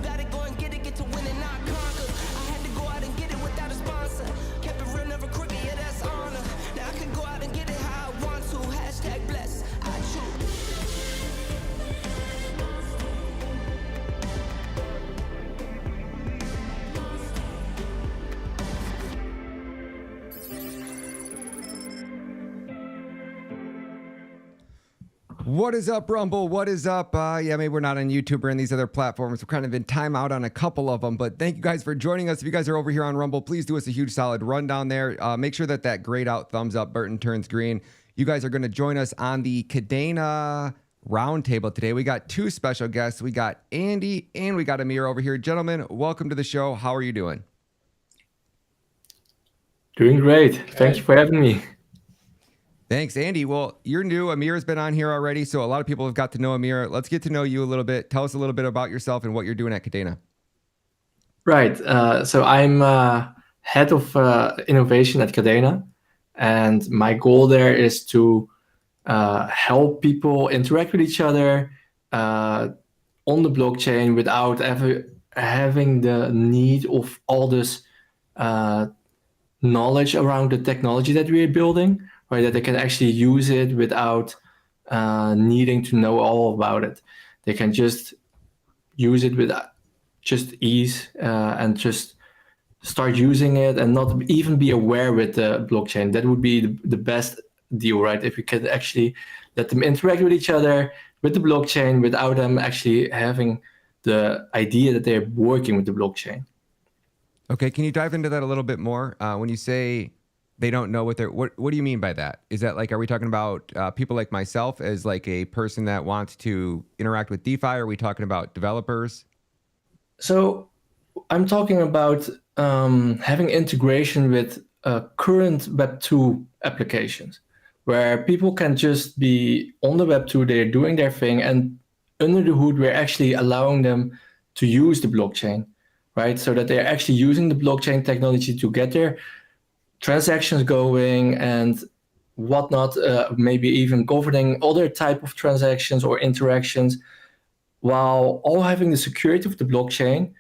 gotta go and get to win and not conquer. I had to go out and get it without a sponsor. Kept it real, never crooked, yeah, that's honor. Now I can go out and get it how I want to. Hashtag bless, I choose. What is up, Rumble? What is up? Yeah, maybe we're not on YouTube or in these other platforms. We're kind of in timeout on a couple of them, but thank you guys for joining us. If you guys are over here on Rumble, please do us a huge solid rundown there. Make sure that grayed out thumbs up button turns green. You guys are going to join us on the Kadena Roundtable today. We got two special guests. We got Andy and we got Amir over here. Gentlemen, welcome to the show. How are you doing? Doing great. Thank you for having me. Thanks, Andy. Well, you're new. Amir's been on here already, so a lot of people have got to know Amir. Let's get to know you a little bit. Tell us a little bit about yourself and what you're doing at Kadena. Right. So I'm head of innovation at Kadena, and my goal there is to help people interact with each other on the blockchain without ever having the need of all this knowledge around the technology that we're building. Right, that they can actually use it without needing to know all about it. They can just use it with just ease and just start using it and not even be aware with the blockchain. That would be the best deal, right? If we could actually let them interact with each other with the blockchain without them actually having the idea that they're working with the blockchain. Okay, can you dive into that a little bit more? When you say they don't know what do you mean by that? Is that like, are we talking about people like myself as like a person that wants to interact with DeFi? Or are we talking about developers? So I'm talking about having integration with current Web 2 applications where people can just be on the Web 2, they're doing their thing, and under the hood, we're actually allowing them to use the blockchain, right? So that they're actually using the blockchain technology to get their transactions going and whatnot, maybe even governing other type of transactions or interactions, while all having the security of the blockchain,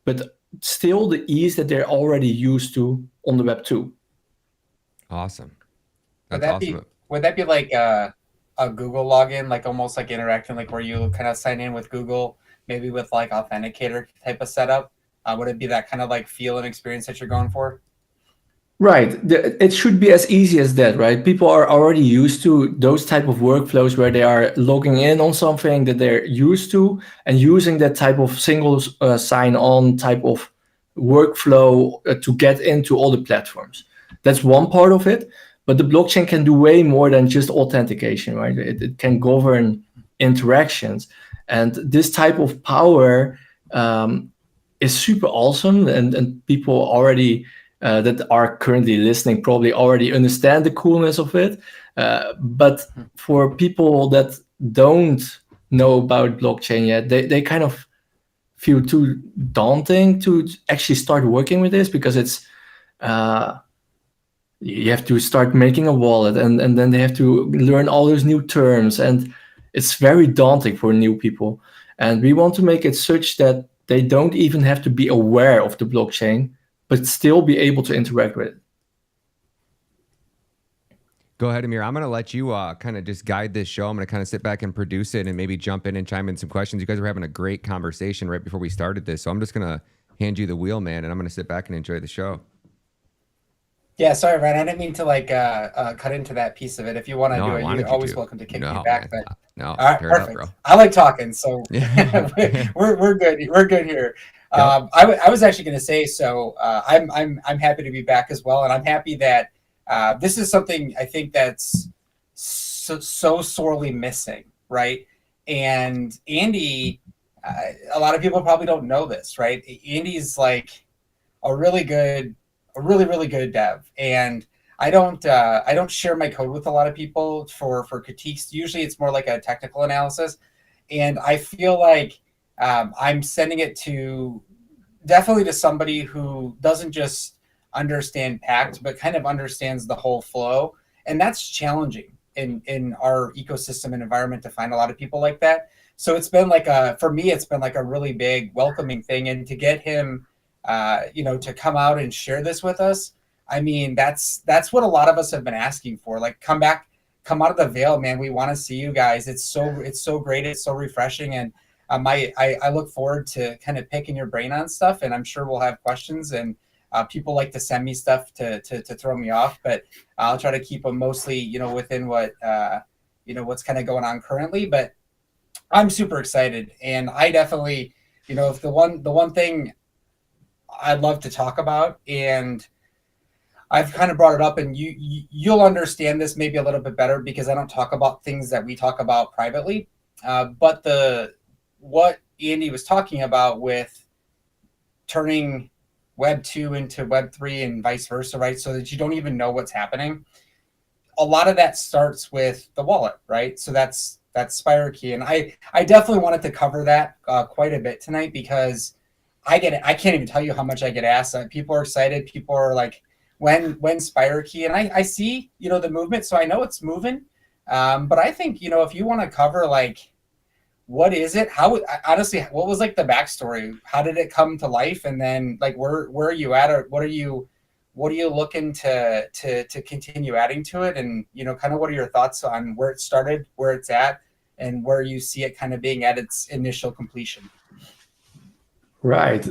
but still the ease that they're already used to on the Web 2. Awesome. Would that be like a Google login, like almost like interacting, like where you kind of sign in with Google, maybe with like authenticator type of setup? Would it be that kind of like feel and experience that you're going for? Right. It should be as easy as that, right? People are already used to those type of workflows where they are logging in on something that they're used to and using that type of single sign-on type of workflow to get into all the platforms. That's one part of it, but the blockchain can do way more than just authentication, right? It can govern interactions. And this type of power is super awesome, and people already that are currently listening probably already understand the coolness of it. But for people that don't know about blockchain yet, they kind of feel too daunting to actually start working with this, because it's you have to start making a wallet, and then they have to learn all those new terms, and it's very daunting for new people. And we want to make it such that they don't even have to be aware of the blockchain, but still be able to interact with it. Go ahead, Amir. I'm going to let you kind of just guide this show. I'm going to kind of sit back and produce it and maybe jump in and chime in some questions. You guys were having a great conversation right before we started this, so I'm just going to hand you the wheel, man, and I'm going to sit back and enjoy the show. Yeah, sorry, Ryan. I didn't mean to like cut into that piece of it. If you want to do it, you're always welcome to kick me back. But no, all right, perfect. Up, bro. I like talking, so we're good. We're good here. I was actually going to say, so I'm happy to be back as well, and I'm happy that this is something I think that's so sorely missing, right? And Andy, a lot of people probably don't know this, right? Andy's like a really good dev, and I don't share my code with a lot of people for critiques. Usually, it's more like a technical analysis, and I feel like I'm sending it definitely to somebody who doesn't just understand Pact, but kind of understands the whole flow. And that's challenging in our ecosystem and environment to find a lot of people like that. So it's been like for me, it's been like a really big welcoming thing. And to get him, to come out and share this with us, I mean, that's what a lot of us have been asking for. Like, come back, come out of the veil, man. We want to see you guys. It's so great. It's so refreshing. And I look forward to kind of picking your brain on stuff, and I'm sure we'll have questions, and people like to send me stuff to throw me off, but I'll try to keep them mostly, within what, what's kind of going on currently. But I'm super excited, and I definitely, if the one thing I'd love to talk about, and I've kind of brought it up, and you'll understand this maybe a little bit better because I don't talk about things that we talk about privately. But what Andy was talking about with turning Web 2 into Web 3 and vice versa, right? So that you don't even know what's happening. A lot of that starts with the wallet, right? So that's Spire Key. And I definitely wanted to cover that quite a bit tonight because I can't even tell you how much I get asked. People are excited. People are like, when Spire Key, and I see, the movement, so I know it's moving. But I think, if you want to cover like, what is it? Honestly, what was like the backstory? How did it come to life? And then like, where are you at, or what are you looking to continue adding to it? And, kind of what are your thoughts on where it started, where it's at, and where you see it kind of being at its initial completion? Right.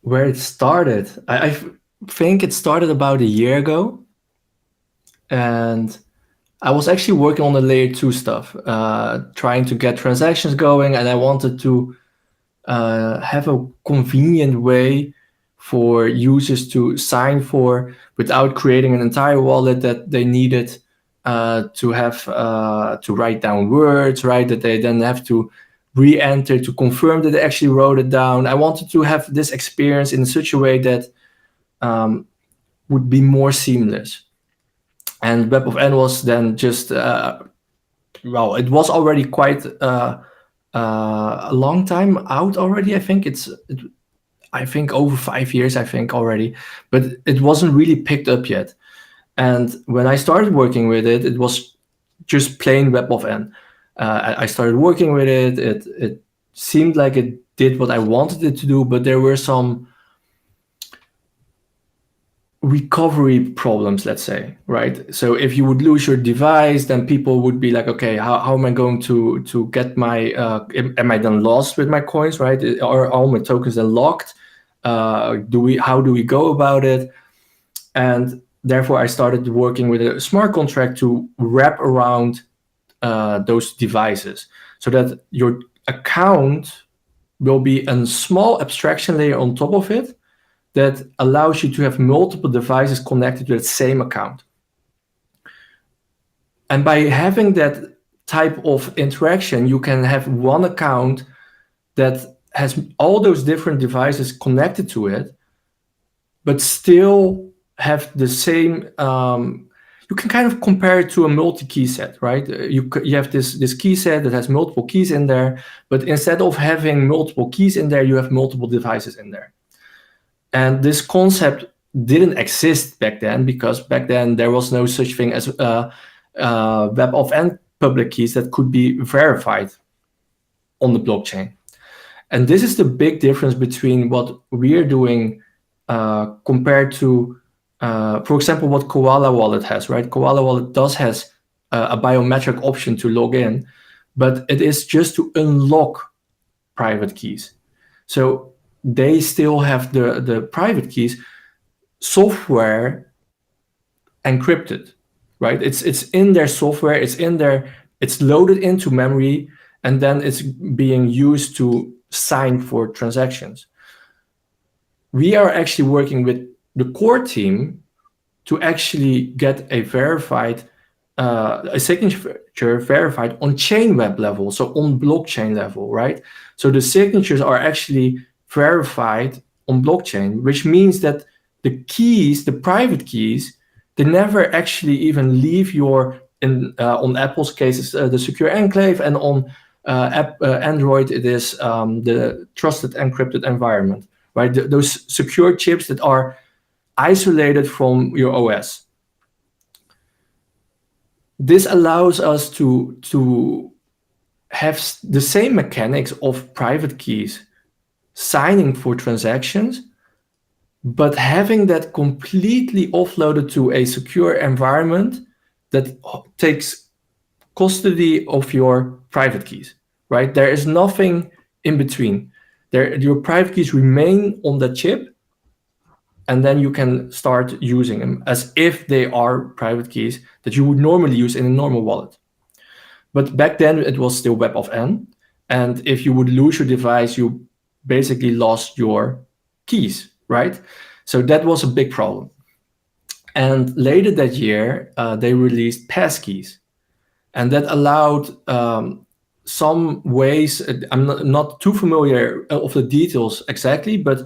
Where it started. I think it started about a year ago. And I was actually working on the layer 2 stuff, trying to get transactions going. And I wanted to have a convenient way for users to sign for without creating an entire wallet that they needed to have to write down words, right? That they then have to re-enter to confirm that they actually wrote it down. I wanted to have this experience in such a way that would be more seamless. And Web of N was then just, it was already quite a long time out already. I think I think over 5 years, already, but it wasn't really picked up yet. And when I started working with it, it was just plain Web of N. I started working with it. It seemed like it did what I wanted it to do, but there were some recovery problems, let's say, right? So if you would lose your device, then people would be like, okay, how am I going to get my, am I then lost with my coins, right? Are all my tokens then locked? How do we go about it? And therefore I started working with a smart contract to wrap around those devices so that your account will be a small abstraction layer on top of it that allows you to have multiple devices connected to the same account. And by having that type of interaction, you can have one account that has all those different devices connected to it, but still have the same, you can kind of compare it to a multi-key set, right? You have this key set that has multiple keys in there, but instead of having multiple keys in there, you have multiple devices in there. And this concept didn't exist back then because back then there was no such thing as Web of N public keys that could be verified on the blockchain. And this is the big difference between what we're doing compared to, for example, what Koala Wallet has, right? Koala Wallet has a biometric option to log in, but it is just to unlock private keys. So they still have the private keys software encrypted, right? It's in their software, it's loaded into memory, and then it's being used to sign for transactions. We are actually working with the core team to actually get a signature verified on chain web level, so on blockchain level, right? So the signatures are actually verified on blockchain, which means that the keys, the private keys, they never actually even leave your, on Apple's case, the secure enclave, and on Android, it is the trusted encrypted environment, right? Those secure chips that are isolated from your OS. This allows us to have the same mechanics of private keys, signing for transactions, but having that completely offloaded to a secure environment that takes custody of your private keys, right? There is nothing in between. Your private keys remain on the chip, and then you can start using them as if they are private keys that you would normally use in a normal wallet. But back then it was still Web of N, and if you would lose your device, you basically lost your keys, right? So that was a big problem. And later that year, they released passkeys, and that allowed some ways. I'm not too familiar of the details exactly, but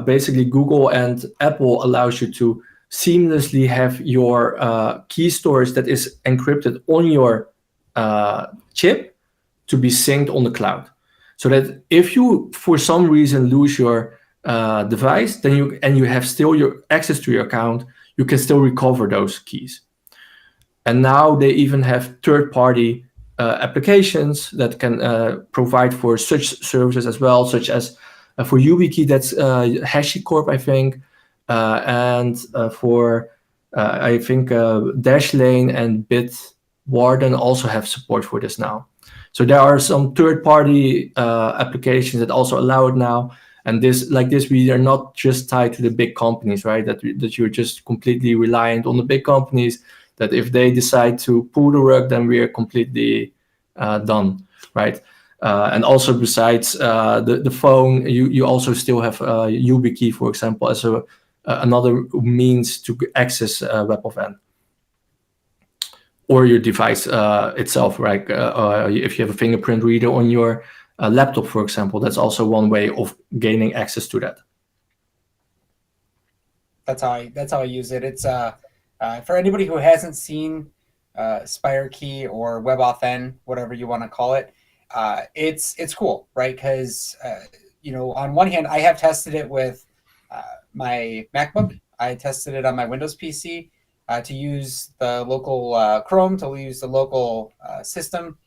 basically Google and Apple allows you to seamlessly have your key storage that is encrypted on your chip to be synced on the cloud, so that if you for some reason lose your device, then you have still your access to your account, you can still recover those keys. And now they even have third-party applications that can provide for such services as well, such as for YubiKey, that's HashiCorp, I think, and for I think Dashlane and Bitwarden also have support for this now. So there are some third-party applications that also allow it now. And we are not just tied to the big companies, right? That you're just completely reliant on the big companies, that if they decide to pull the rug, then we are completely done, right? And also besides the phone, you also still have YubiKey, for example, as another means to access Web of N. Or your device itself, right? If you have a fingerprint reader on your laptop, for example, that's also one way of gaining access to that. That's how I use it. It's for anybody who hasn't seen Spire Key or WebAuthn, whatever you want to call it, it's cool, right? Because on one hand, I have tested it with my MacBook. I tested it on my Windows PC to use the local Chrome, to use the local system.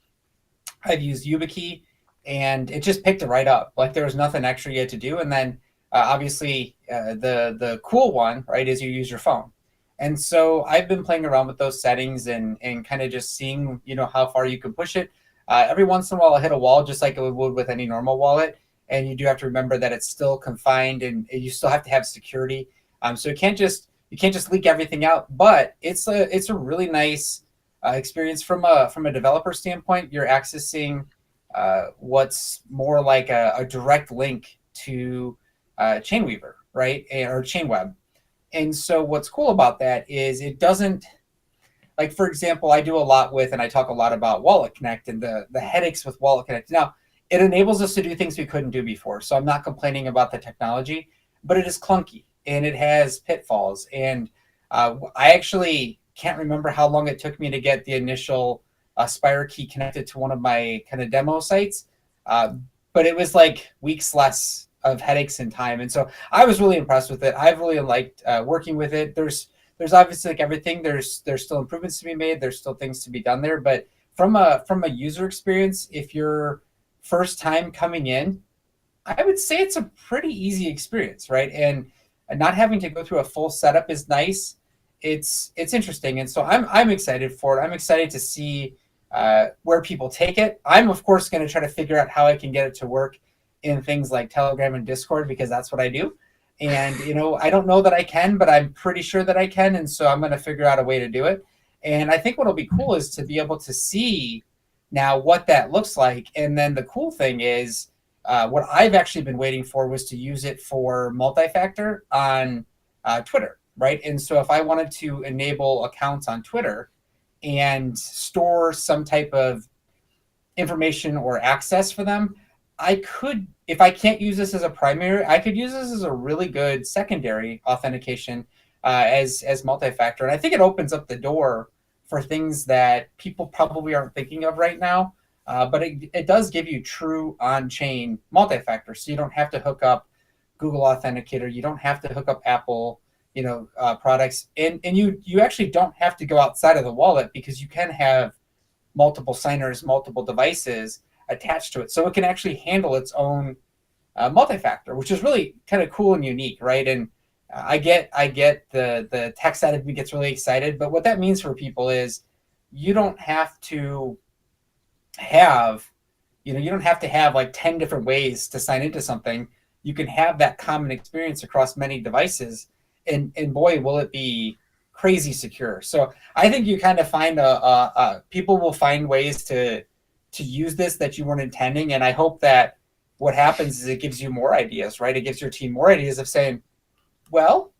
I've used YubiKey, and it just picked it right up. Like there was nothing extra you had to do. And then obviously the cool one, right, is you use your phone. And so I've been playing around with those settings and kind of just seeing, how far you can push it. Every once in a while, I'll hit a wall, just like it would with any normal wallet. And you do have to remember that it's still confined, and you still have to have security. So you can't just leak everything out. But it's a really nice experience from a developer standpoint. You're accessing what's more like a direct link to Chainweaver, right, or Chainweb. And so what's cool about that is it doesn't, like, for example, I do a lot with, and I talk a lot about Wallet Connect and the headaches with Wallet Connect. Now, it enables us to do things we couldn't do before. So I'm not complaining about the technology, but it is clunky and it has pitfalls. And I actually can't remember how long it took me to get the initial Spire Key connected to one of my kind of demo sites. But it was like weeks less of headaches and time. And so I was really impressed with it. I've really liked working with it. There's obviously, like everything, there's still improvements to be made. There's still things to be done there. But from a user experience, if you're first time coming in, I would say it's a pretty easy experience, right? And not having to go through a full setup is nice. It's interesting. And so I'm excited for it. I'm excited to see where people take it. I'm, of course, going to try to figure out how I can get it to work in things like Telegram and Discord, because that's what I do. And, I don't know that I can, but I'm pretty sure that I can. And so I'm going to figure out a way to do it. And I think what'll be cool is to be able to see now what that looks like. And then the cool thing is what I've actually been waiting for was to use it for multi-factor on Twitter, right? And so if I wanted to enable accounts on Twitter and store some type of information or access for them, I could, if I can't use this as a primary, I could use this as a really good secondary authentication as multi-factor. And I think it opens up the door for things that people probably aren't thinking of right now. But it does give you true on-chain multi-factor. So you don't have to hook up Google Authenticator. You don't have to hook up Apple, products. And you actually don't have to go outside of the wallet, because you can have multiple signers, multiple devices attached to it. So it can actually handle its own multi-factor, which is really kind of cool and unique, right? And I get the tech side of me gets really excited, but what that means for people is you don't have to have, you don't have to have like 10 different ways to sign into something. You can have that common experience across many devices, and boy, will it be crazy secure. So I think you kind of find people will find ways to use this that you weren't intending, and I hope that what happens is it gives you more ideas, right? It gives your team more ideas of saying, well,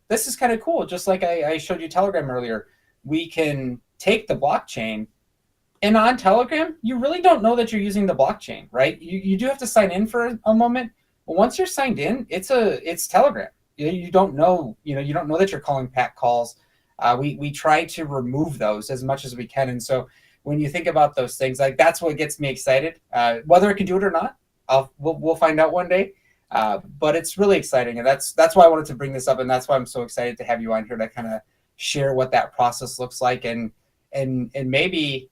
this is kind of cool. Just like I showed you Telegram earlier, we can take the blockchain, and on Telegram, you really don't know that you're using the blockchain, right? You do have to sign in for a moment. But once you're signed in, it's Telegram. You don't know, you don't know that you're calling PAC calls. We try to remove those as much as we can. And so when you think about those things, like that's what gets me excited. Whether it can do it or not, we'll find out one day. But it's really exciting, and that's why I wanted to bring this up, and that's why I'm so excited to have you on here to kind of share what that process looks like, and maybe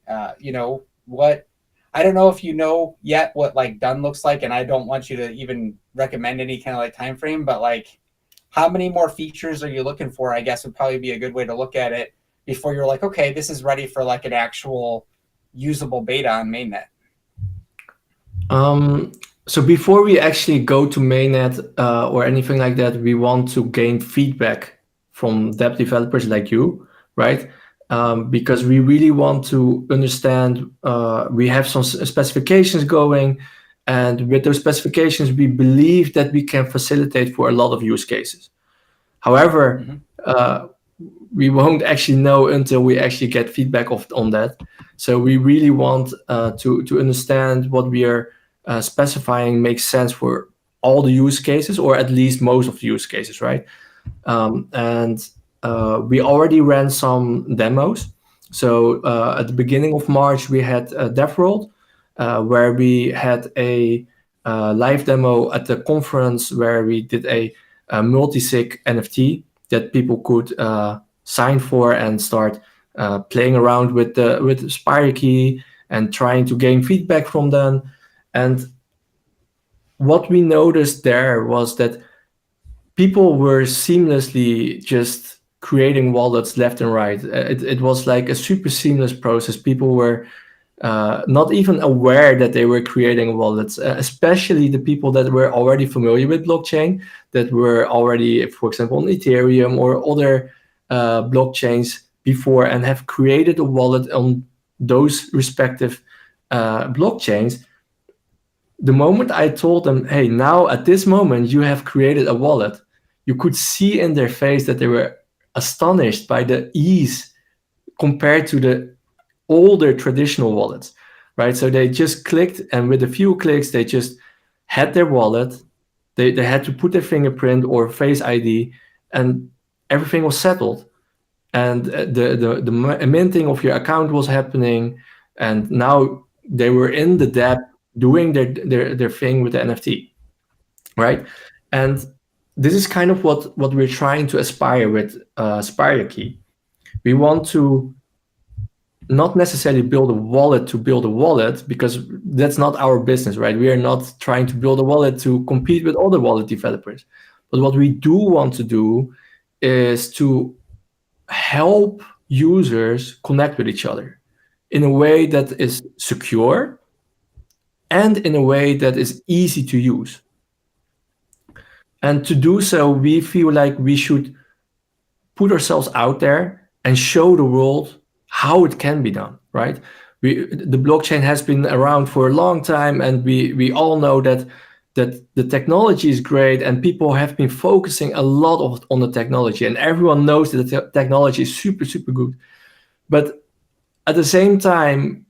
what, I don't know if you know yet what like done looks like, and I don't want you to even recommend any kind of like time frame, but like how many more features are you looking for, I guess would probably be a good way to look at it before you're like, okay, this is ready for like an actual usable beta on mainnet. So before we actually go to mainnet or anything like that, we want to gain feedback from dev developers like you, right? Because we really want to understand, we have some specifications going, and with those specifications, we believe that we can facilitate for a lot of use cases. However, we won't actually know until we actually get feedback on that. So we really want to understand what we are specifying makes sense for all the use cases, or at least most of the use cases, right? And we already ran some demos. So at the beginning of March, we had a DevWorld, where we had a live demo at the conference where we did a multi-sig NFT that people could sign for and start playing around with the Spire Key and trying to gain feedback from them. And what we noticed there was that people were seamlessly just creating wallets left and right. It was like a super seamless process. People were not even aware that they were creating wallets, especially the people that were already familiar with blockchain, that were already, for example, on Ethereum or other blockchains before and have created a wallet on those respective blockchains. The moment I told them, hey, now at this moment you have created a wallet, you could see in their face that they were astonished by the ease compared to the older traditional wallets, right? So they just clicked, and with a few clicks, they just had their wallet. They had to put their fingerprint or face ID, and everything was settled. And the minting of your account was happening, and now they were in the dApp doing their thing with the NFT, right? And this is kind of what we're trying to aspire with Spire Key. We want to not necessarily build a wallet to build a wallet, because that's not our business, right? We are not trying to build a wallet to compete with other wallet developers. But what we do want to do is to help users connect with each other in a way that is secure and in a way that is easy to use. And to do so, we feel like we should put ourselves out there and show the world how it can be done, right? The blockchain has been around for a long time, and we all know that the technology is great, and people have been focusing a lot on the technology, and everyone knows that the technology is super, super good. But at the same time,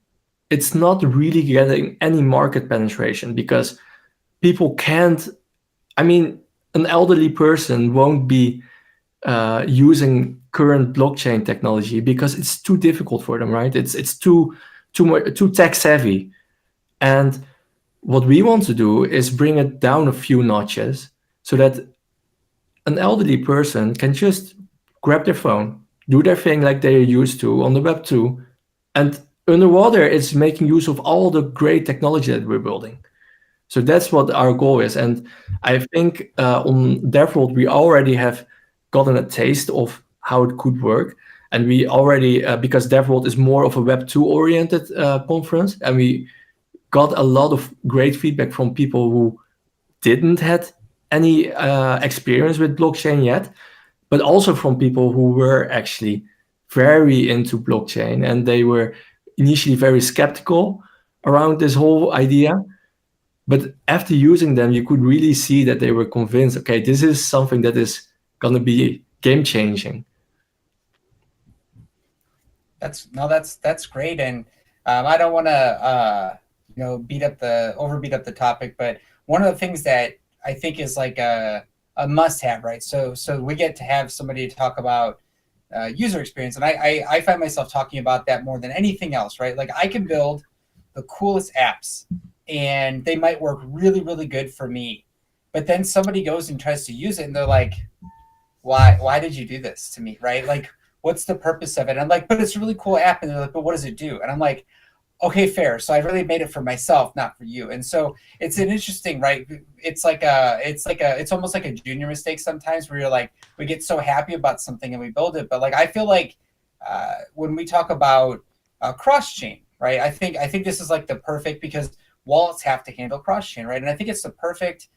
it's not really getting any market penetration, because people can't, I mean, an elderly person won't be using current blockchain technology because it's too difficult for them, right? It's too tech savvy. And what we want to do is bring it down a few notches so that an elderly person can just grab their phone, do their thing like they're used to on the web 2, and underwater, it's making use of all the great technology that we're building. So that's what our goal is. And I think on DevWorld, we already have gotten a taste of how it could work. And we already, because DevWorld is more of a Web2 oriented conference, and we got a lot of great feedback from people who didn't had any experience with blockchain yet, but also from people who were actually very into blockchain, and they were initially very skeptical around this whole idea. But after using them, you could really see that they were convinced, okay, this is something that is going to be game changing. That's great. And I don't want to overbeat up the topic, but one of the things that I think is like a must have, right? So we get to have somebody talk about user experience, and I find myself talking about that more than anything else, right? Like I can build the coolest apps, and they might work really, really good for me, but then somebody goes and tries to use it, and they're like, why did you do this to me, right? Like, what's the purpose of it? And I'm like, but it's a really cool app. And they're like, but what does it do? And I'm like, okay, fair. So I really made it for myself, not for you. And so it's an interesting, right? It's almost like a junior mistake sometimes, where you're like, we get so happy about something and we build it. But like, I feel like when we talk about cross-chain, right? I think this is like the perfect, because wallets have to handle cross-chain, right? And I think it's the perfect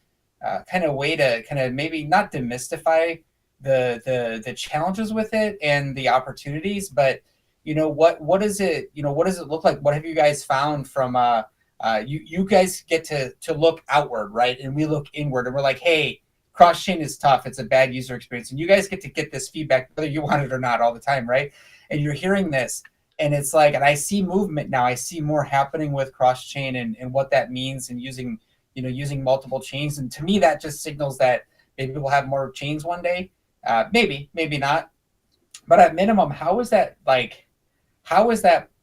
kind of way to kind of maybe not demystify the challenges with it and the opportunities, but what does it look like? What have you guys found from you guys get to look outward, right? And we look inward, and we're like, hey, cross-chain is tough, it's a bad user experience, and you guys get to get this feedback whether you want it or not all the time, right? And you're hearing this, and it's like, and I see movement now, I see more happening with cross-chain and what that means, and using multiple chains. And to me, that just signals that maybe we'll have more chains one day. Maybe not, but at minimum, how is that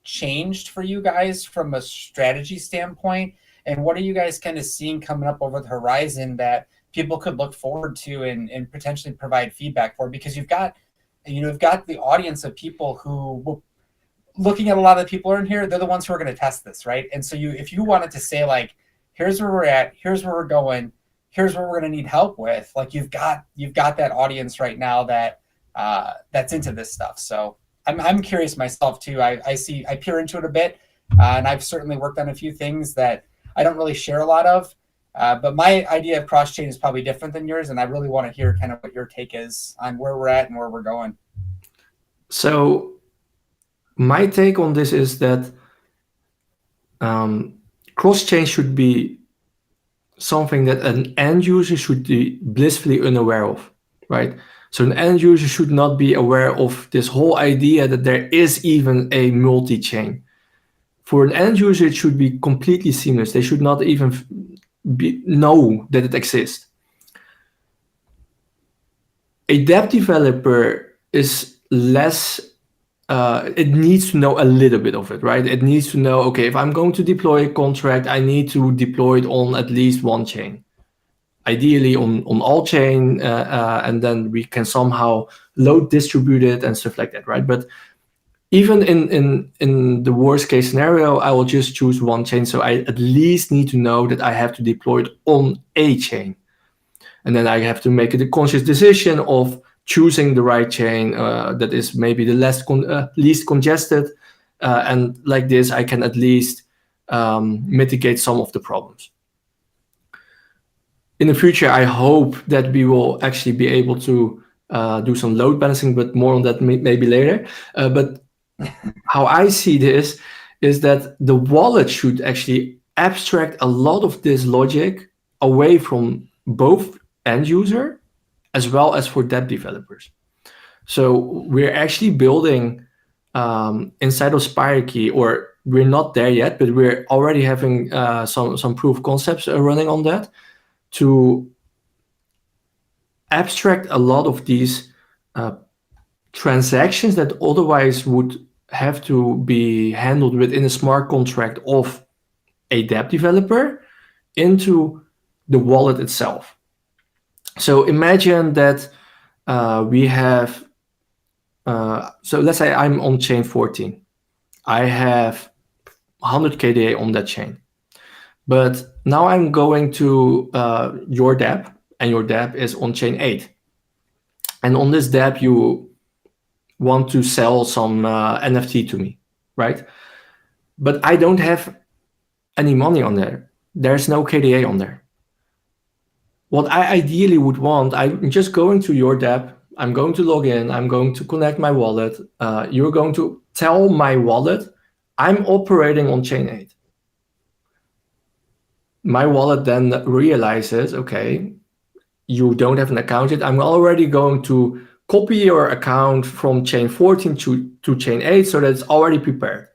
changed for you guys from a strategy standpoint? And what are you guys kind of seeing coming up over the horizon that people could look forward to and potentially provide feedback for? Because you've got the audience of people who, looking at a lot of the people who are in here, they're the ones who are going to test this, right? And so if you wanted to say, like, here's where we're at, here's where we're going, here's what we're going to need help with, like, you've got that audience right now that that's into this stuff. So I'm curious myself too. I peer into it a bit, and I've certainly worked on a few things that I don't really share a lot of, but my idea of cross-chain is probably different than yours, and I really want to hear kind of what your take is on where we're at and where we're going. So my take on this is that cross-chain should be something that an end user should be blissfully unaware of, right? So an end user should not be aware of this whole idea that there is even a multi-chain. For an end user, it should be completely seamless. They should not even know that it exists. A dev developer is less, it needs to know a little bit of it, right? It needs to know, okay, if I'm going to deploy a contract, I need to deploy it on at least one chain. Ideally on all chain, and then we can somehow load distribute it and stuff like that, right? But even in the worst case scenario, I will just choose one chain. So I at least need to know that I have to deploy it on a chain. And then I have to make a conscious decision of choosing the right chain that is maybe the least congested. And like this, I can at least mitigate some of the problems. In the future, I hope that we will actually be able to do some load balancing, but more on that maybe later. But how I see this is that the wallet should actually abstract a lot of this logic away from both end user as well as for dev developers. So we're actually building inside of Spire Key, or we're not there yet, but we're already having some proof of concepts running on that, to abstract a lot of these transactions that otherwise would have to be handled within a smart contract of a dev developer into the wallet itself. So imagine that we have, so let's say I'm on chain 14. I have 100 KDA on that chain. But now I'm going to your dApp, and your dApp is on chain 8. And on this dApp, you want to sell some NFT to me, right? But I don't have any money on there. There's no KDA on there. What I ideally would want, I'm just going to your dApp, I'm going to log in, I'm going to connect my wallet. You're going to tell my wallet, I'm operating on chain 8. My wallet then realizes, okay, you don't have an account yet. I'm already going to copy your account from chain 14 to chain 8 so that it's already prepared.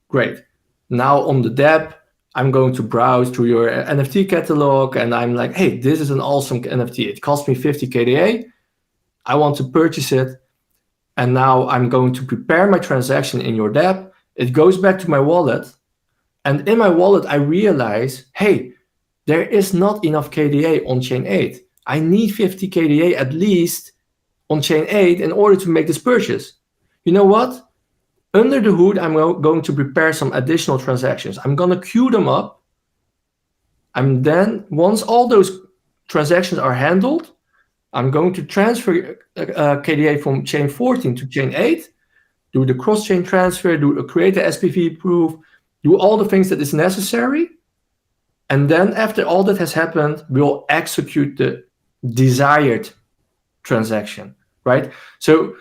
Great. Now on the dApp, I'm going to browse through your NFT catalog, and I'm like, hey, this is an awesome NFT. It cost me 50 KDA. I want to purchase it. And now I'm going to prepare my transaction in your dApp. It goes back to my wallet. And in my wallet, I realize, hey, there is not enough KDA on chain 8. I need 50 KDA at least on chain 8 in order to make this purchase. You know what? Under the hood, I'm going to prepare some additional transactions. I'm going to queue them up. And then once all those transactions are handled, I'm going to transfer KDA from chain 14 to chain 8, do the cross-chain transfer, create the SPV proof, do all the things that is necessary. And then after all that has happened, we'll execute the desired transaction, right? So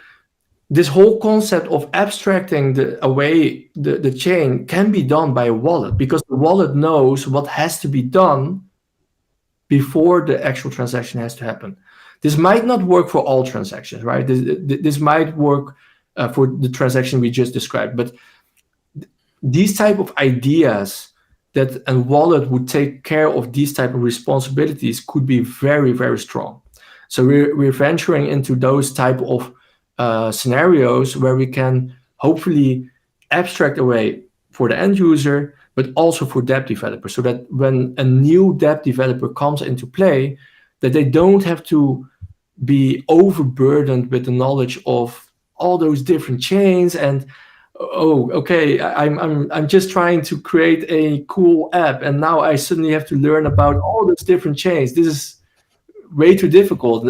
this whole concept of abstracting away the chain can be done by a wallet, because the wallet knows what has to be done before the actual transaction has to happen. This might not work for all transactions, right? This might work for the transaction we just described, but these type of ideas that a wallet would take care of these type of responsibilities could be very, very strong. So we're venturing into those type of scenarios where we can hopefully abstract away for the end user, but also for dApp developers, so that when a new dApp developer comes into play, that they don't have to be overburdened with the knowledge of all those different chains and, oh, okay, I'm just trying to create a cool app, and now I suddenly have to learn about all those different chains. This is way too difficult.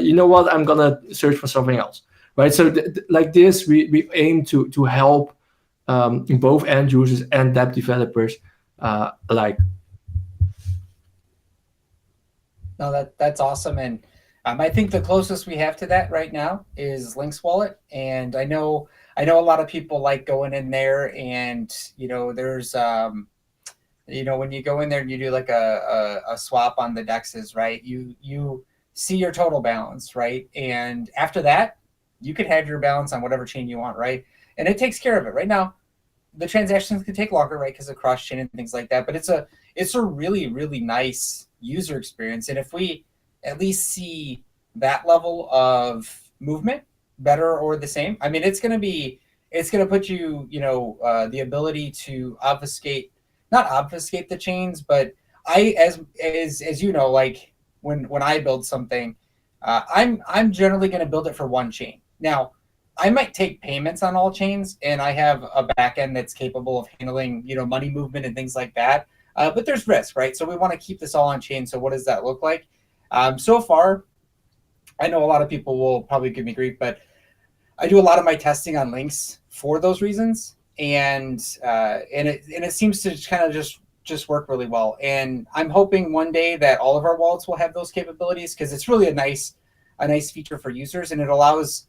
You know what? I'm gonna search for something else, right? So like this, we aim to help both end users and dApp developers alike. No, that's awesome, and I think the closest we have to that right now is Link's wallet, and I know a lot of people like going in there, and there's when you go in there and you do like a swap on the dexes, right? You see your total balance, right? And after that, you could have your balance on whatever chain you want, right? And it takes care of it. Right now, the transactions can take longer, right? Because of cross chain and things like that. But it's a really, really nice user experience. And if we at least see that level of movement, better or the same, I mean, it's going to put you, the ability to not obfuscate the chains, but as you know, like when I build something, I'm generally going to build it for one chain. Now, I might take payments on all chains, and I have a backend that's capable of handling, money movement and things like that. But there's risk, right? So we want to keep this all on chain. So what does that look like? So far, I know a lot of people will probably give me grief, but I do a lot of my testing on links for those reasons, and it seems to kind of just work really well. And I'm hoping one day that all of our wallets will have those capabilities, because it's really a nice feature for users, and it allows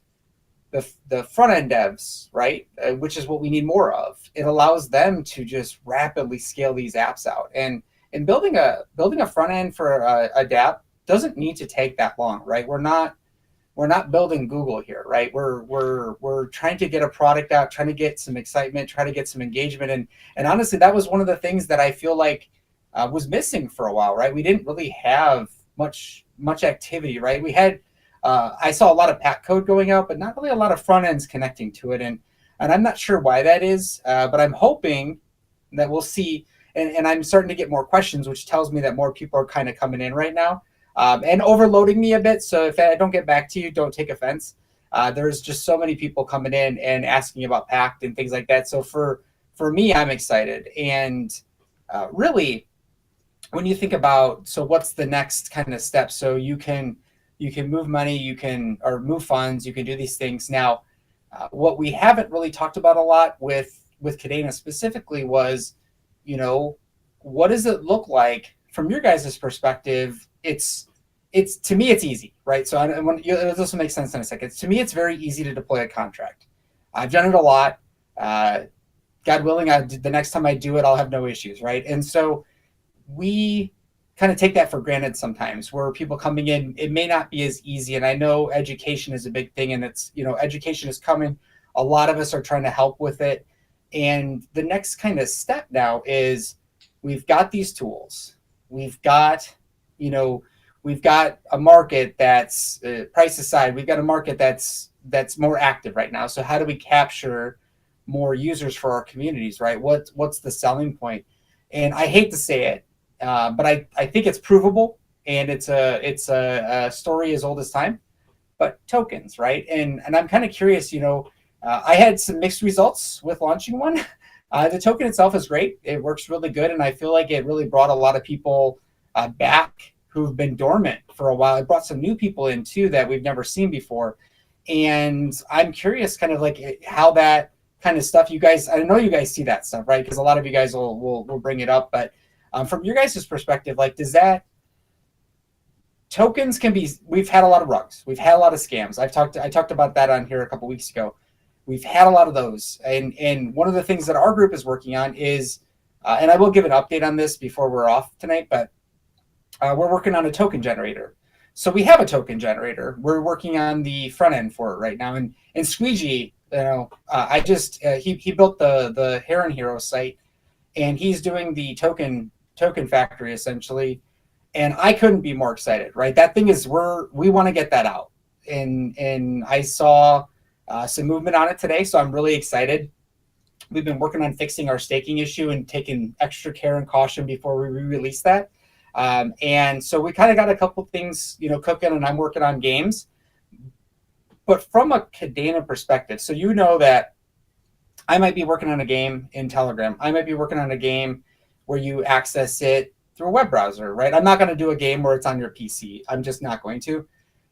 the front end devs, right, which is what we need more of. It allows them to just rapidly scale these apps out, and building a front end for a dApp doesn't need to take that long, right? We're not building Google here, right? We're trying to get a product out, trying to get some excitement, trying to get some engagement, and honestly, that was one of the things that I feel like was missing for a while, right? We didn't really have much activity, right? We had I saw a lot of pack code going out, but not really a lot of front ends connecting to it, and I'm not sure why that is, but I'm hoping that we'll see, and I'm starting to get more questions, which tells me that more people are kind of coming in right now. And overloading me a bit. So if I don't get back to you, don't take offense. There's just so many people coming in and asking about Pact and things like that. So for for me, I'm excited. And really, when you think about, so what's the next kind of step? So you can move money, or move funds, you can do these things. Now, what we haven't really talked about a lot with Kadena specifically was, what does it look like from your guys' perspective? It's to me, it's easy, right? So this will make sense in a second. To me, it's very easy to deploy a contract. I've done it a lot. God willing, the next time I do it, I'll have no issues, right? And so we kind of take that for granted sometimes, where people coming in, it may not be as easy. And I know education is a big thing, and it's, education is coming. A lot of us are trying to help with it. And the next kind of step now is we've got these tools. We've got a market that's price aside, we've got a market that's more active right now. So how do we capture more users for our communities, right? What's the selling point? And I hate to say it, but I think it's provable, and it's a story as old as time. But tokens, right? And I'm kind of curious. I had some mixed results with launching one. The token itself is great. It works really good, and I feel like it really brought a lot of people back who've been dormant for a while. It brought some new people in too that we've never seen before. And I'm curious, kind of like how that kind of stuff you guys. I know you guys see that stuff, right? Because a lot of you guys will bring it up, but from your guys' perspective, like, does that tokens can be? We've had a lot of rugs. We've had a lot of scams. I talked about that on here a couple weeks ago. We've had a lot of those, and one of the things that our group is working on is, and I will give an update on this before we're off tonight, but we're working on a token generator. So we have a token generator. We're working on the front end for it right now, and Squeegee, he built the Heron Heroes site, and he's doing the token factory essentially, and I couldn't be more excited, right? That thing is, we want to get that out, and I saw some movement on it today, so I'm really excited. We've been working on fixing our staking issue and taking extra care and caution before we re-release that, and so we kind of got a couple things cooking, and I'm working on games. But from a Kadena perspective, so that I might be working on a game in Telegram. I might be working on a game where you access it through a web browser, right? I'm not going to do a game where it's on your PC. I'm just not going to.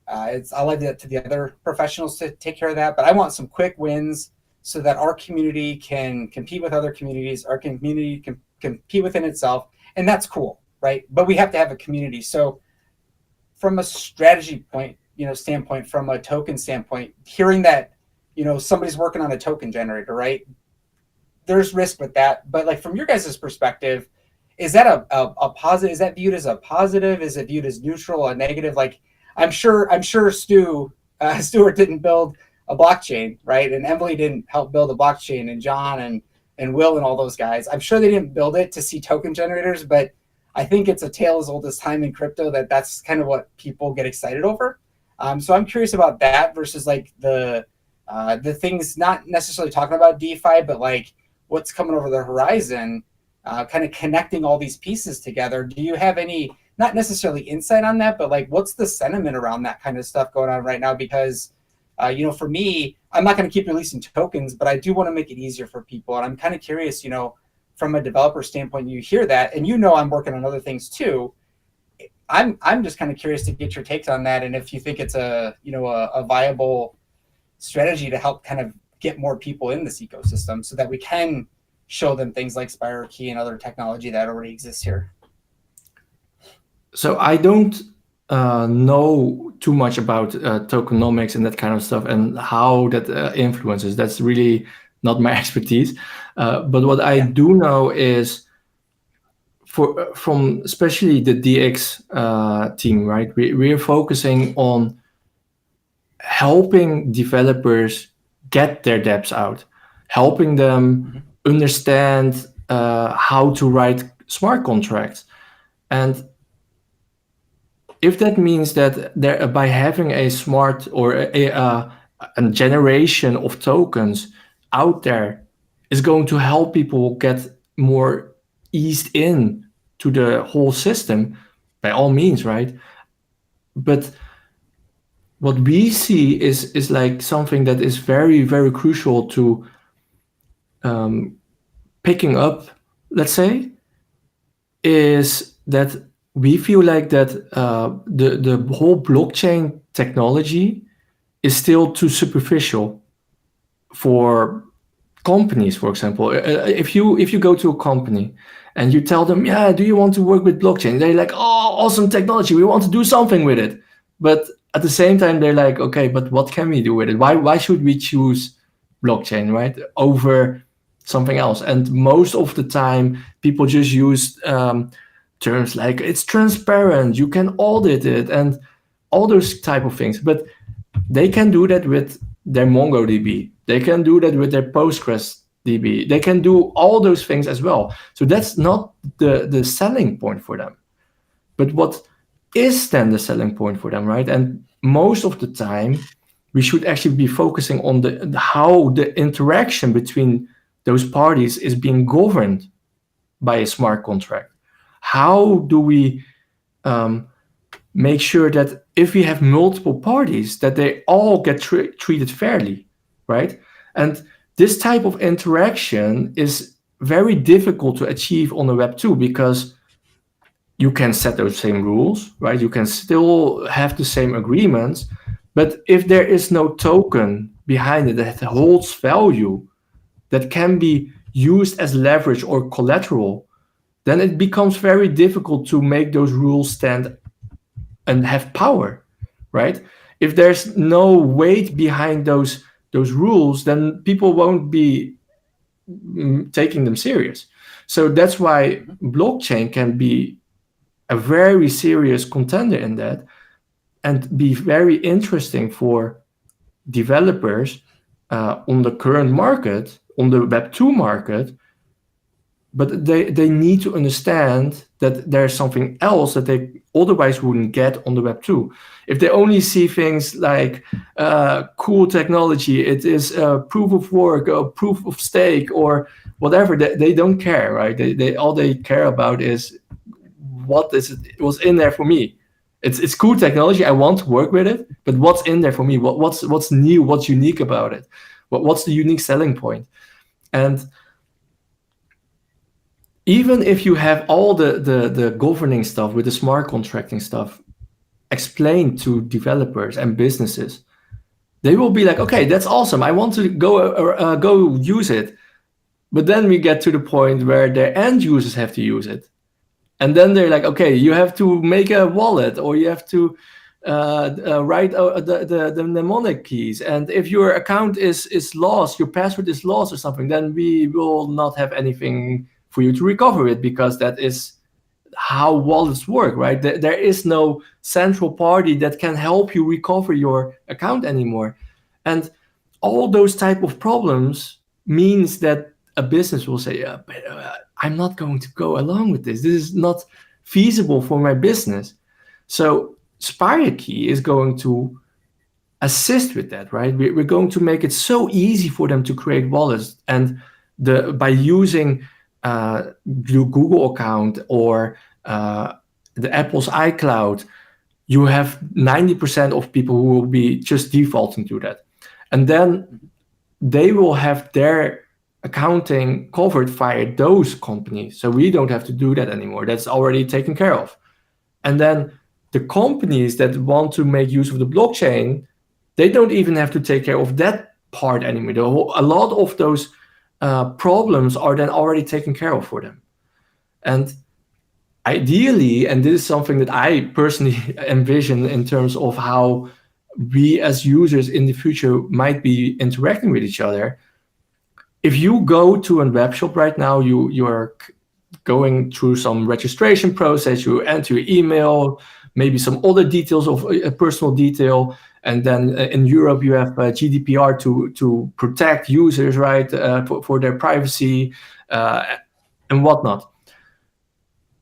I'll leave that to the other professionals to take care of that. But I want some quick wins so that our community can compete with other communities. Our community can compete within itself, and that's cool, right? But we have to have a community. So from a strategy standpoint, from a token standpoint, hearing that somebody's working on a token generator, right? There's risk with that, but like from your guys' perspective, is that a positive? Is that viewed as a positive? Is it viewed as neutral, a negative? Like I'm sure Stuart didn't build a blockchain, right? And Emily didn't help build a blockchain, and John and Will and all those guys. I'm sure they didn't build it to see token generators, but I think it's a tale as old as time in crypto that's kind of what people get excited over. So I'm curious about that versus like the things, not necessarily talking about DeFi, but like what's coming over the horizon, kind of connecting all these pieces together. Do you have any, not necessarily insight on that, but like what's the sentiment around that kind of stuff going on right now? Because, for me, I'm not going to keep releasing tokens, but I do want to make it easier for people. And I'm kind of curious, from a developer standpoint, you hear that, and I'm working on other things too. I'm just kind of curious to get your takes on that, and if you think it's a viable strategy to help kind of get more people in this ecosystem so that we can show them things like Spire Key and other technology that already exists here. So I don't know too much about tokenomics and that kind of stuff and how that influences. That's really not my expertise. But what I do know is from especially the DX team, right? We're focusing on helping developers get their dApps out, helping them understand how to write smart contracts. And if that means that by having a smart or a generation of tokens out there is going to help people get more eased in to the whole system, by all means, right? But what we see is like something that is very, very crucial to picking up, let's say, is that we feel like that the whole blockchain technology is still too superficial for companies. For example, if you go to a company and you tell them, yeah, do you want to work with blockchain? They're like, oh, awesome technology, we want to do something with it. But at the same time, they're like, okay, but what can we do with it? Why should we choose blockchain, right, over something else? And most of the time, people just use terms like it's transparent, you can audit it, and all those type of things. But they can do that with their MongoDB. They can do that with their PostgreSDB. They can do all those things as well. So that's not the selling point for them. But what is then the selling point for them, right? And most of the time, we should actually be focusing on how the interaction between those parties is being governed by a smart contract. How do we make sure that if we have multiple parties, that they all get treated fairly, right? And this type of interaction is very difficult to achieve on the Web 2 because you can set those same rules, right? You can still have the same agreements, but if there is no token behind it that holds value, that can be used as leverage or collateral, then it becomes very difficult to make those rules stand and have power, right? If there's no weight behind those rules, then people won't be taking them serious. So that's why blockchain can be a very serious contender in that and be very interesting for developers on the current market, on the Web 2 market. But they need to understand that there's something else that they otherwise wouldn't get on the Web 2. If they only see things like cool technology, it is proof of work or proof of stake or whatever, they don't care, right? They all they care about is what's in there for me. It's cool technology. I want to work with it, but what's in there for me? What's new? What's unique about it? What's the unique selling point? And even if you have all the governing stuff with the smart contracting stuff explained to developers and businesses, they will be like, okay, that's awesome. I want to go use it. But then we get to the point where their end users have to use it. And then they're like, okay, you have to make a wallet or you have to write the mnemonic keys. And if your account is lost, your password is lost or something, then we will not have anything for you to recover it, because that is how wallets work, right? There is no central party that can help you recover your account anymore. And all those type of problems means that a business will say, I'm not going to go along with this. This is not feasible for my business. So Spire Key is going to assist with that, right? We're going to make it so easy for them to create wallets. And by using Google account or the Apple's iCloud, you have 90% of people who will be just defaulting to that. And then they will have their accounting covered via those companies. So we don't have to do that anymore. That's already taken care of. And then the companies that want to make use of the blockchain, they don't even have to take care of that part anymore. A lot of those problems are then already taken care of for them. And ideally, and this is something that I personally envision in terms of how we as users in the future might be interacting with each other. If you go to a web shop right now, you are going through some registration process, you enter your email, maybe some other details of a personal detail, and then in Europe you have GDPR to protect users, right, for their privacy and whatnot.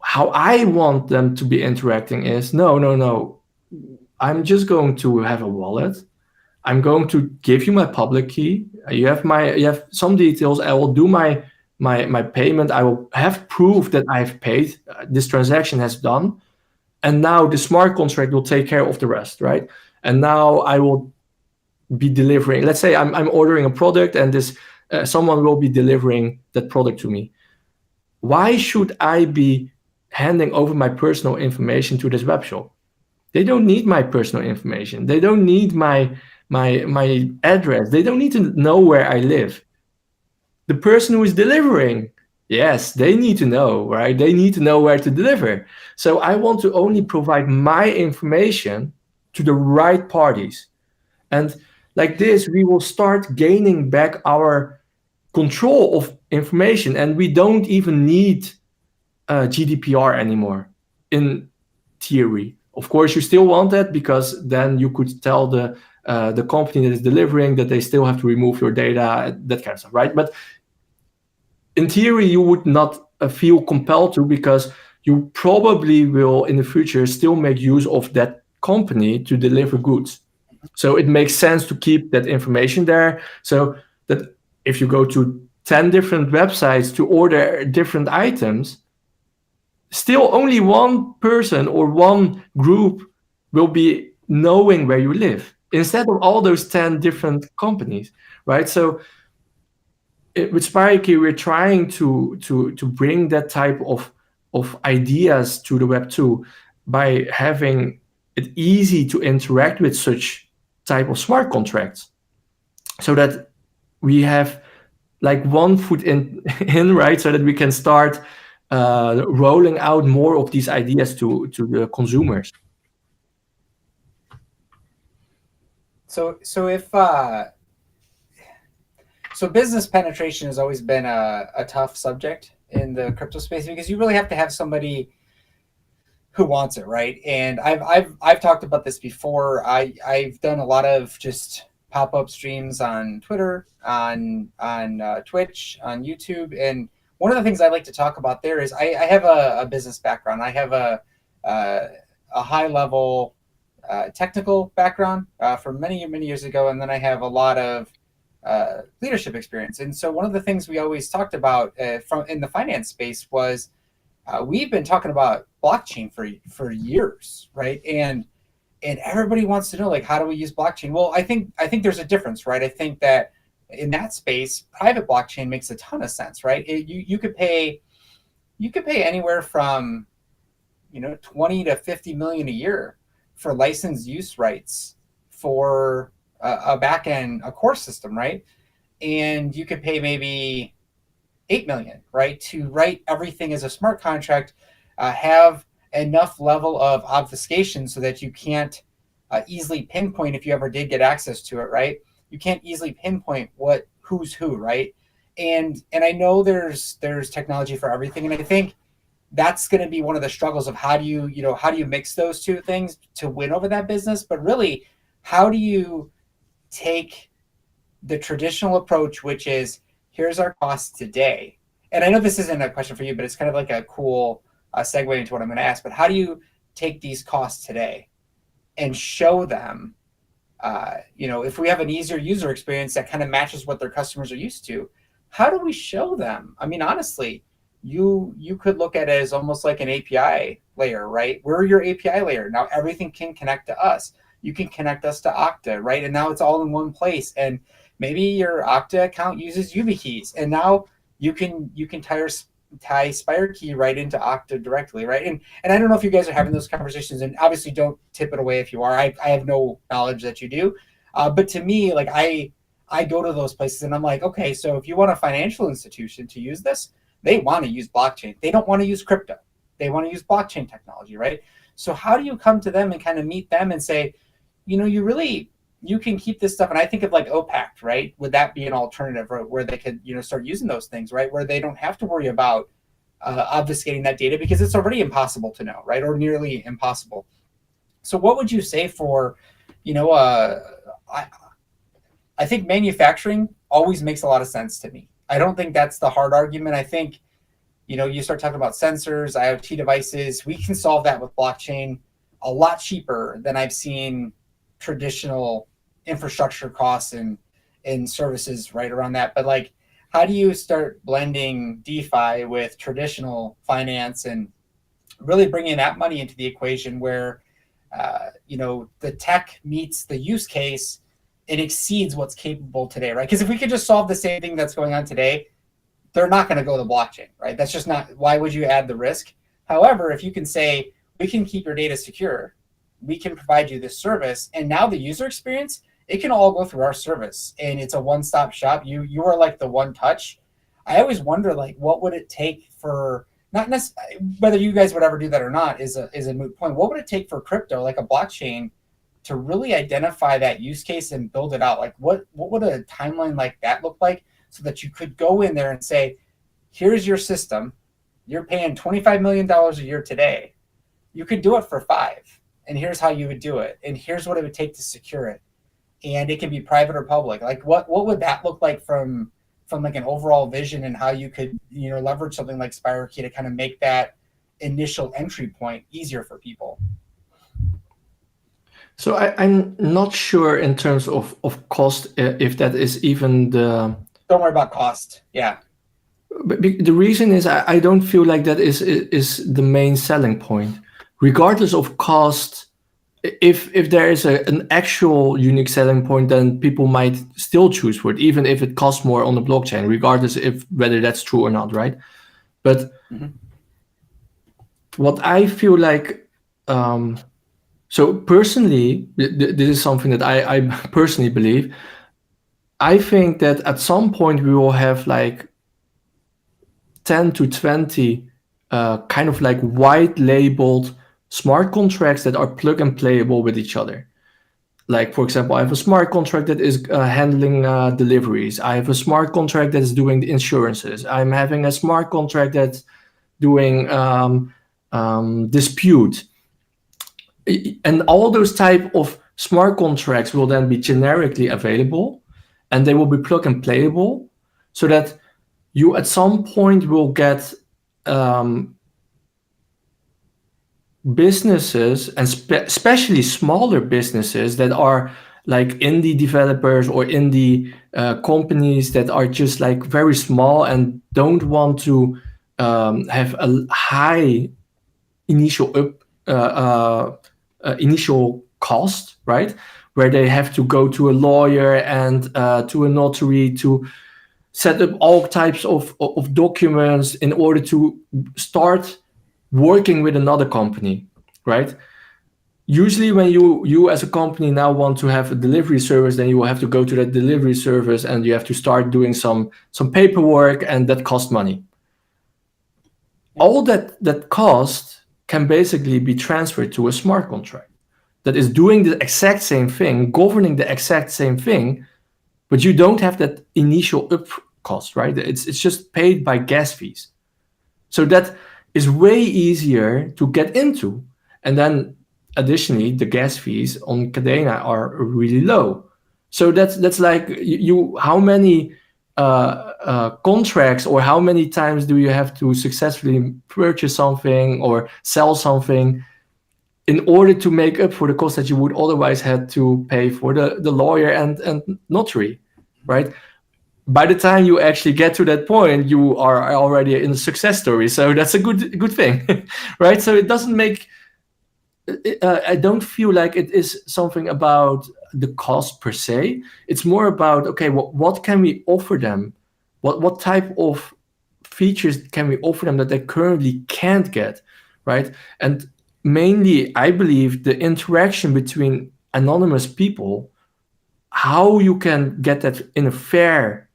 How I want them to be interacting is, no, I'm just going to have a wallet. I'm going to give you my public key. You have some details. I will do my payment. I will have proof that I've paid. This transaction has done. And now the smart contract will take care of the rest, right? And now I will be delivering. Let's say I'm ordering a product, and this someone will be delivering that product to me. Why should I be handing over my personal information to this web shop? They don't need my personal information. They don't need my address. They don't need to know where I live. The person who is delivering, yes, they need to know, right? They need to know where to deliver. So I want to only provide my information to the right parties. And like this, we will start gaining back our control of information, and we don't even need GDPR anymore in theory. Of course, you still want that, because then you could tell the company that is delivering that they still have to remove your data, that kind of stuff, right? But in theory, you would not feel compelled to, because you probably will in the future still make use of that company to deliver goods. So it makes sense to keep that information there, so that if you go to 10 different websites to order different items, still only one person or one group will be knowing where you live, instead of all those 10 different companies, right? So with Spire Key, we're trying to bring that type of ideas to the Web 2 by having it easy to interact with such type of smart contracts, so that we have like one foot in, right? So that we can start rolling out more of these ideas to the consumers. So if so business penetration has always been a tough subject in the crypto space, because you really have to have somebody who wants it, right? And I've talked about this before. I've done a lot of just pop-up streams on Twitter, on Twitch, on YouTube, and one of the things I like to talk about there is I have a business background. I have a high-level technical background from many years ago, and then I have a lot of leadership experience. And so one of the things we always talked about from in the finance space was we've been talking about blockchain for years, right? And everybody wants to know, like, how do we use blockchain? Well, I think there's a difference, right? I think that in that space, private blockchain makes a ton of sense, right? You could pay anywhere from 20 to 50 million a year for licensed use rights for a backend, a core system, right? And you could pay maybe 8 million, right, to write everything as a smart contract, have enough level of obfuscation so that you can't easily pinpoint if you ever did get access to it, right? You can't easily pinpoint who's who, right? And I know there's technology for everything, and I think that's going to be one of the struggles of how do you mix those two things to win over that business. But really, how do you take the traditional approach, which is here's our cost today? And I know this isn't a question for you, but it's kind of like a cool segue into what I'm going to ask. But how do you take these costs today and show them, if we have an easier user experience that kind of matches what their customers are used to, how do we show them? I mean, honestly, you could look at it as almost like an API layer, right? We're your API layer. Now everything can connect to us. You can connect us to Okta, right? And now it's all in one place. And maybe your Okta account uses YubiKeys, and now you can tie Spire Key right into Okta directly, right? And I don't know if you guys are having those conversations, and obviously don't tip it away if you are. I have no knowledge that you do, but to me, like I go to those places and I'm like, okay, so if you want a financial institution to use this, they want to use blockchain. They don't want to use crypto. They want to use blockchain technology, right? So how do you come to them and kind of meet them and say, you can keep this stuff? And I think of like OPAC, right? Would that be an alternative, right, where they could, start using those things, right? Where they don't have to worry about obfuscating that data because it's already impossible to know, right? Or nearly impossible. So what would you say for, I think manufacturing always makes a lot of sense to me. I don't think that's the hard argument. I think, you start talking about sensors, IoT devices, we can solve that with blockchain a lot cheaper than I've seen traditional infrastructure costs and services right around that. But like, how do you start blending DeFi with traditional finance and really bringing that money into the equation where, the tech meets the use case it exceeds what's capable today, right? Because if we could just solve the same thing that's going on today, they're not going to go to the blockchain, right? That's just not, why would you add the risk? However, if you can say, we can keep your data secure, we can provide you this service, and now the user experience, it can all go through our service, and it's a one-stop shop. You are like the one touch. I always wonder, like, what would it take for, not necessarily, whether you guys would ever do that or not is a moot point. What would it take for crypto, like a blockchain, to really identify that use case and build it out? Like what would a timeline like that look like, so that you could go in there and say, here's your system, you're paying $25 million a year today, you could do it for 5, and here's how you would do it, and here's what it would take to secure it, and it can be private or public. Like what would that look like from like an overall vision, and how you could, you know, leverage something like Spire Key to kind of make that initial entry point easier for people? So I'm not sure in terms of cost, if that is even the... Don't worry about cost. Yeah. But the reason is I don't feel like that is the main selling point. Regardless of cost, if there is an actual unique selling point, then people might still choose for it, even if it costs more on the blockchain, regardless if whether that's true or not, right? But what I feel like... So personally, this is something that I personally believe. I think that at some point we will have like 10 to 20 kind of like white labeled smart contracts that are plug and playable with each other. Like, for example, I have a smart contract that is handling deliveries. I have a smart contract that is doing the insurances. I'm having a smart contract that's doing dispute. And all those type of smart contracts will then be generically available, and they will be plug and playable, so that you at some point will get businesses, and especially smaller businesses that are like indie developers or indie companies that are just like very small and don't want to have a high initial initial cost, right? Where they have to go to a lawyer and to a notary to set up all types of documents in order to start working with another company, right? Usually when you as a company now want to have a delivery service, then you will have to go to that delivery service and you have to start doing some paperwork, and that costs money. All that cost can basically be transferred to a smart contract that is doing the exact same thing, governing the exact same thing, but you don't have that initial up cost, right? It's just paid by gas fees. So that is way easier to get into. And then additionally, the gas fees on Cadena are really low. So that's like how many contracts, or how many times do you have to successfully purchase something or sell something in order to make up for the cost that you would otherwise have to pay for the lawyer and notary, right? By the time you actually get to that point, you are already in a success story. So that's a good thing, right? So it doesn't make... I don't feel like it is something about the cost per se. It's more about, okay, what can we offer them? What type of features can we offer them that they currently can't get, right? And mainly, I believe the interaction between anonymous people, how you can get that in a fair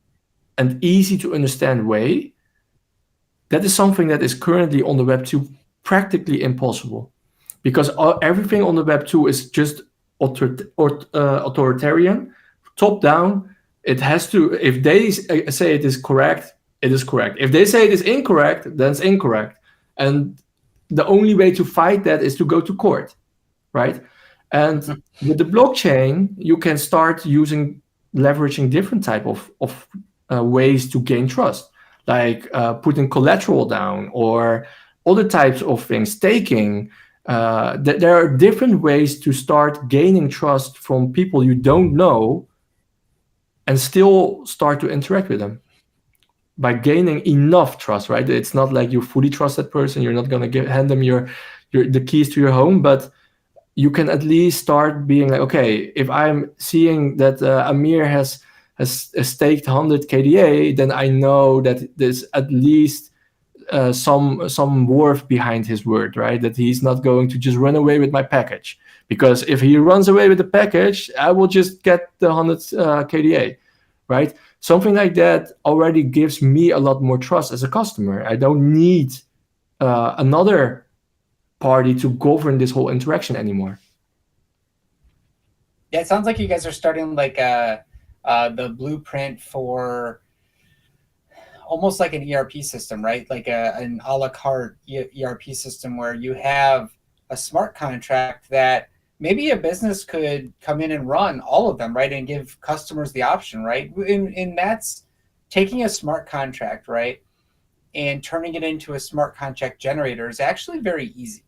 and easy to understand way, that is something that is currently on the Web 2 practically impossible. Because everything on the Web 2 is just authoritarian, top down. It has to, if they say it is correct, it is correct. If they say it is incorrect, then it's incorrect. And the only way to fight that is to go to court, right? And with the blockchain, you can start leveraging different type of ways to gain trust, like putting collateral down or other types of things, staking. There are different ways to start gaining trust from people you don't know and still start to interact with them by gaining enough trust, right? It's not like you fully trust that person. You're not going to hand them the keys to your home, but you can at least start being like, okay, if I'm seeing that Amir has staked 100 KDA, then I know that there's at least some worth behind his word, right? That he's not going to just run away with my package. Because if he runs away with the package, I will just get the 100 KDA, right? Something like that already gives me a lot more trust as a customer. I don't need another party to govern this whole interaction anymore. Yeah, it sounds like you guys are starting like the blueprint for almost like an ERP system, right? Like an a la carte ERP system where you have a smart contract that maybe a business could come in and run all of them, right? And give customers the option, right? And that's taking a smart contract, right? And turning it into a smart contract generator is actually very easy.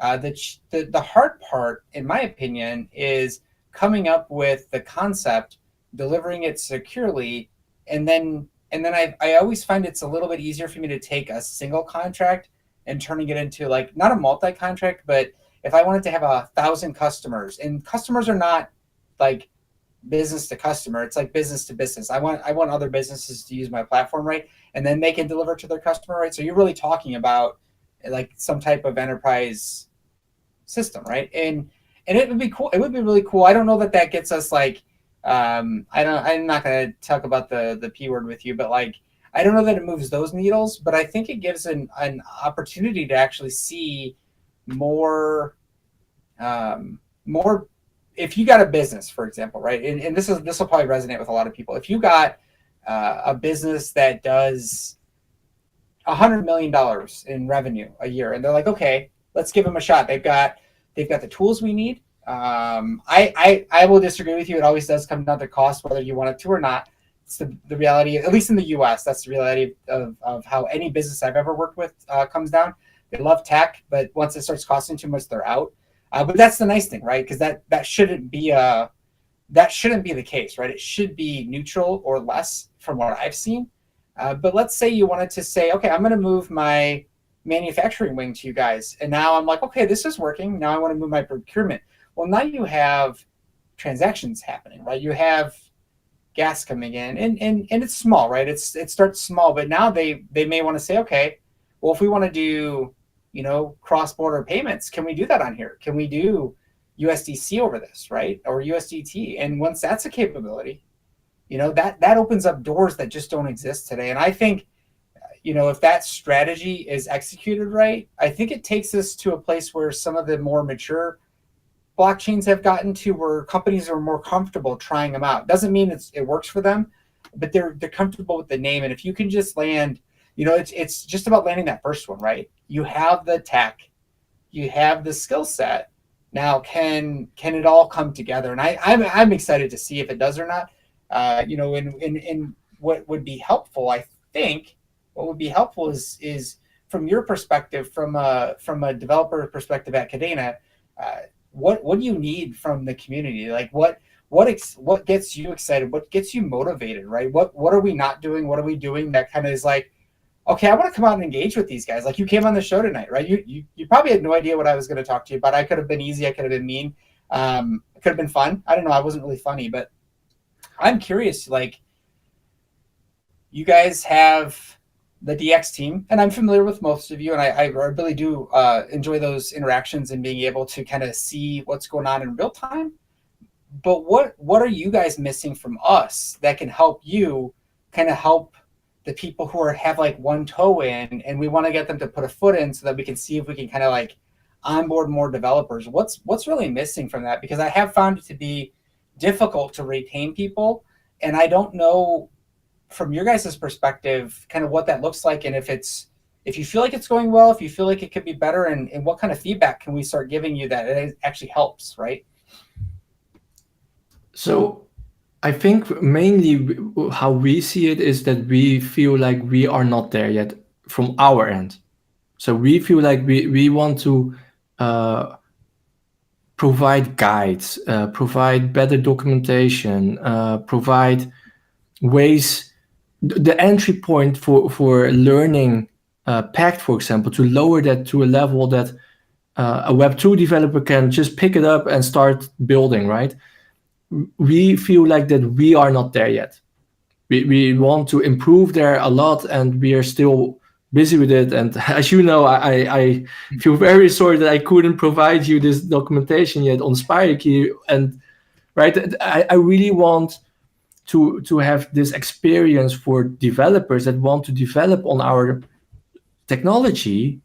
The hard part, in my opinion, is coming up with the concept, delivering it securely, and then I always find it's a little bit easier for me to take a single contract and turning it into like not a multi-contract, but if I wanted to have 1,000 customers, and customers are not like business to customer, it's like business to business. I want other businesses to use my platform, right? And then they can deliver to their customer, right? So you're really talking about like some type of enterprise system, right? And it would be cool. It would be really cool. I don't know that gets us like, I'm not going to talk about the P word with you, but like, I don't know that it moves those needles, but I think it gives an opportunity to actually see more, if you got a business, for example, right? And this will probably resonate with a lot of people. If you got a business that does $100 million in revenue a year, and they're like, okay, let's give them a shot. They've got the tools we need. I will disagree with you. It always does come down to cost, whether you want it to or not. It's the reality, at least in the US, that's the reality of how any business I've ever worked with comes down. They love tech, but once it starts costing too much, they're out. But that's the nice thing, right? Because that shouldn't be the case, right? It should be neutral or less from what I've seen. But let's say you wanted to say, okay, I'm going to move my manufacturing wing to you guys. And now I'm like, okay, this is working. Now I want to move my procurement. Well, now you have transactions happening, right? You have gas coming in and it's small, right? It starts small, but now they may want to say, okay, well, if we want to do, cross-border payments, can we do that on here? Can we do USDC over this, right? Or USDT? And once that's a capability, that opens up doors that just don't exist today. And I think, if that strategy is executed right, I think it takes us to a place where some of the more mature blockchains have gotten to where companies are more comfortable trying them out. Doesn't mean it works for them, but they're comfortable with the name. And if you can just land, it's just about landing that first one, right? You have the tech, you have the skill set. Now, can it all come together? And I'm excited to see if it does or not. In what would be helpful, I think, what would be helpful is from your perspective, from a developer perspective at Kadena, what do you need from the community? Like what gets you excited? What gets you motivated, right? What are we not doing? What are we doing that kind of is like, okay, I want to come out and engage with these guys. Like you came on the show tonight, right? You probably had no idea what I was going to talk to you about. I could have been easy. I could have been mean. It could have been fun. I don't know. I wasn't really funny, but I'm curious, like you guys have the DX team, and I'm familiar with most of you, and I really do enjoy those interactions and being able to kind of see what's going on in real time. But what are you guys missing from us that can help you kind of help the people who have like one toe in, and we want to get them to put a foot in so that we can see if we can kind of like onboard more developers? What's really missing from that? Because I have found it to be difficult to retain people, and I don't know from your guys' perspective kind of what that looks like, and if you feel like it's going well, if you feel like it could be better, and what kind of feedback can we start giving you that it actually helps, right? So I think mainly how we see it is that we feel like we are not there yet from our end. So we feel like we want to provide guides, provide better documentation, provide ways, the entry point for learning Pact, for example, to lower that to a level that a Web2 developer can just pick it up and start building, right? We feel like that we are not there yet. We want to improve there a lot, and we are still busy with it. And as you know, I feel very sorry that I couldn't provide you this documentation yet on Spire Key. And right, I really want to have this experience for developers that want to develop on our technology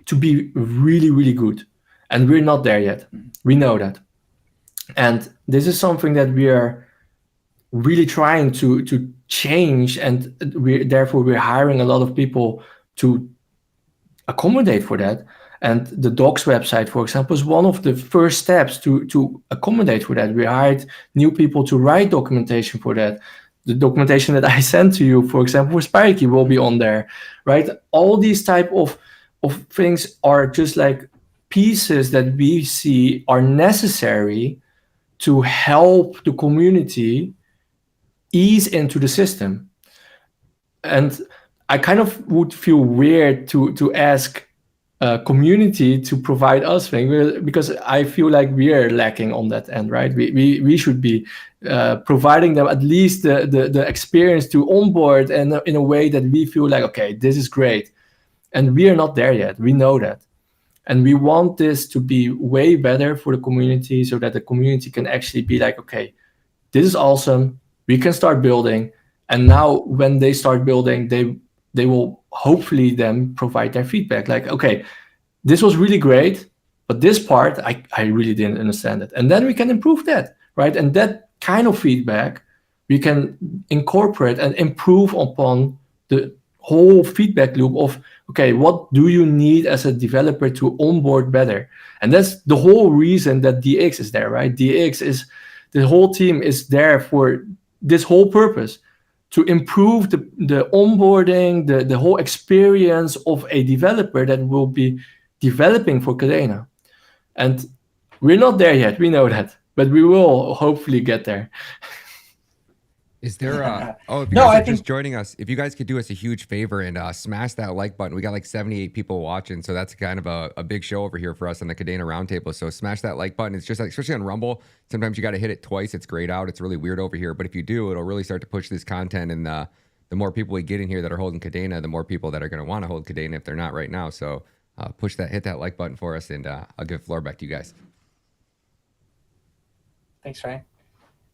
to be really, really good. And we're not there yet. We know that. And this is something that we are really trying to change, and therefore we're hiring a lot of people to accommodate for that. And the docs website, for example, is one of the first steps to accommodate for that. We hired new people to write documentation for that. The documentation that I sent to you, for example, for Spire Key will be on there, right? All these type of things are just like pieces that we see are necessary to help the community ease into the system. And I kind of would feel weird to ask a community to provide us things, because I feel like we are lacking on that end, right? We should be providing them at least the experience to onboard, and in a way that we feel like, okay, this is great. And we are not there yet. We know that. And we want this to be way better for the community, so that the community can actually be like, okay, this is awesome. We can start building. And now when they start building, they will hopefully then provide their feedback. Like, okay, this was really great, but this part, I really didn't understand it. And then we can improve that, right? And that kind of feedback, we can incorporate and improve upon the whole feedback loop of, okay, what do you need as a developer to onboard better? And that's the whole reason that DX is there, right? DX is, the whole team is there for this whole purpose, to improve the onboarding, the whole experience of a developer that will be developing for Cadena. And we're not there yet, we know that, but we will hopefully get there. Is there if you guys are just joining us, if you guys could do us a huge favor and smash that like button. We got like 78 people watching, so that's kind of a big show over here for us on the Cadena Roundtable. So smash that like button. It's just like, especially on Rumble, sometimes you got to hit it twice. It's grayed out. It's really weird over here. But if you do, it'll really start to push this content. And the more people we get in here that are holding Cadena, the more people that are going to want to hold Cadena if they're not right now. So hit that like button for us, and I'll give the floor back to you guys. Thanks, Ryan.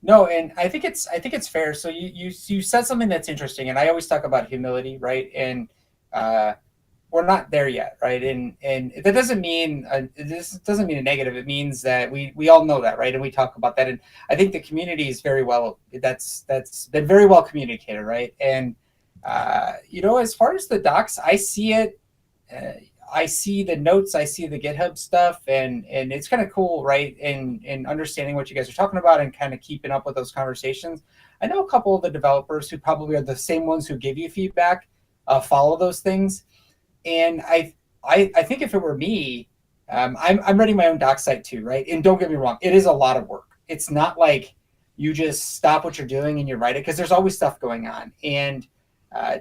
No, and I think it's fair. So you said something that's interesting, and I always talk about humility, right? And we're not there yet, right? And that doesn't mean this doesn't mean a negative. It means that we all know that, right? And we talk about that, and I think the community is very well. That's been very well communicated, right? And as far as the docs, I see it. I see the notes, I see the GitHub stuff, and it's kind of cool, right? In understanding what you guys are talking about and kind of keeping up with those conversations. I know a couple of the developers who probably are the same ones who give you feedback, follow those things. And I think if it were me, I'm running my own doc site too, right? And don't get me wrong, it is a lot of work. It's not like you just stop what you're doing and you write it, because there's always stuff going on. And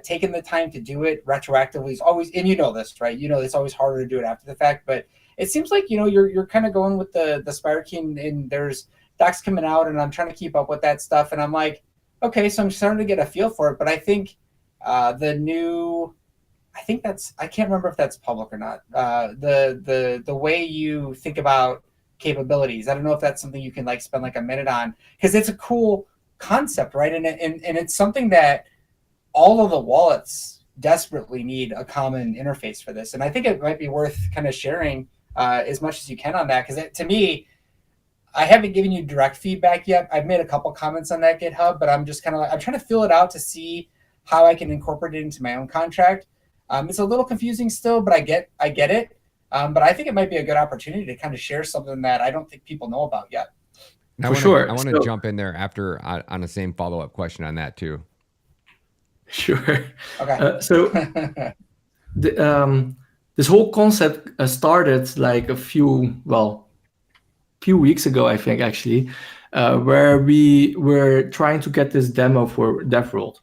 taking the time to do it retroactively is always, and you know this, right? It's always harder to do it after the fact, but it seems like, you're kind of going with the Spire Key, and there's docs coming out, and I'm trying to keep up with that stuff. And I'm like, okay, so I'm starting to get a feel for it. But I think I can't remember if that's public or not. The way you think about capabilities, I don't know if that's something you can like spend like a minute on, because it's a cool concept, right? And it's something that all of the wallets desperately need a common interface for this. And I think it might be worth kind of sharing as much as you can on that, because to me, I haven't given you direct feedback yet. I've made a couple comments on that GitHub, but I'm just kind of like, I'm trying to fill it out to see how I can incorporate it into my own contract. It's a little confusing still, but I get it. But I think it might be a good opportunity to kind of share something that I don't think people know about yet. For sure. I want to jump in there after on the same follow-up question on that too. Sure. Okay. This whole concept started like a few weeks ago, I think, actually, where we were trying to get this demo for DevWorld.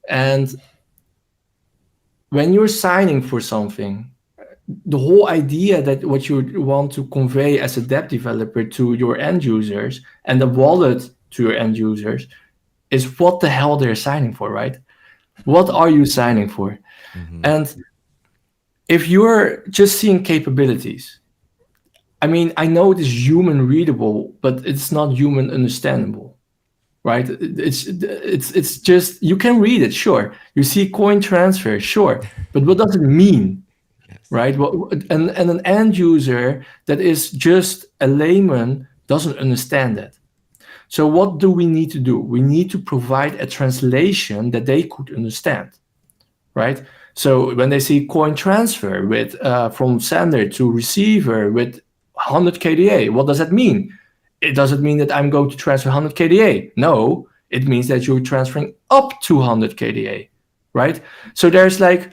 And when you're signing for something, the whole idea that what you want to convey as a dApp developer to your end users and the wallet to your end users is what the hell they're signing for, right? What are you signing for? And if you're just seeing capabilities, I mean, I know it is human readable, but it's not human understandable, right? It's just, you can read it, sure. You see coin transfer, sure. But what does it mean, right? And an end user that is just a layman doesn't understand that. So what do we need to do? We need to provide a translation that they could understand, right? So when they see coin transfer with from sender to receiver with 100 KDA, what does that mean? It doesn't mean that I'm going to transfer 100 KDA. No, it means that you're transferring up to 100 KDA, right? So there's like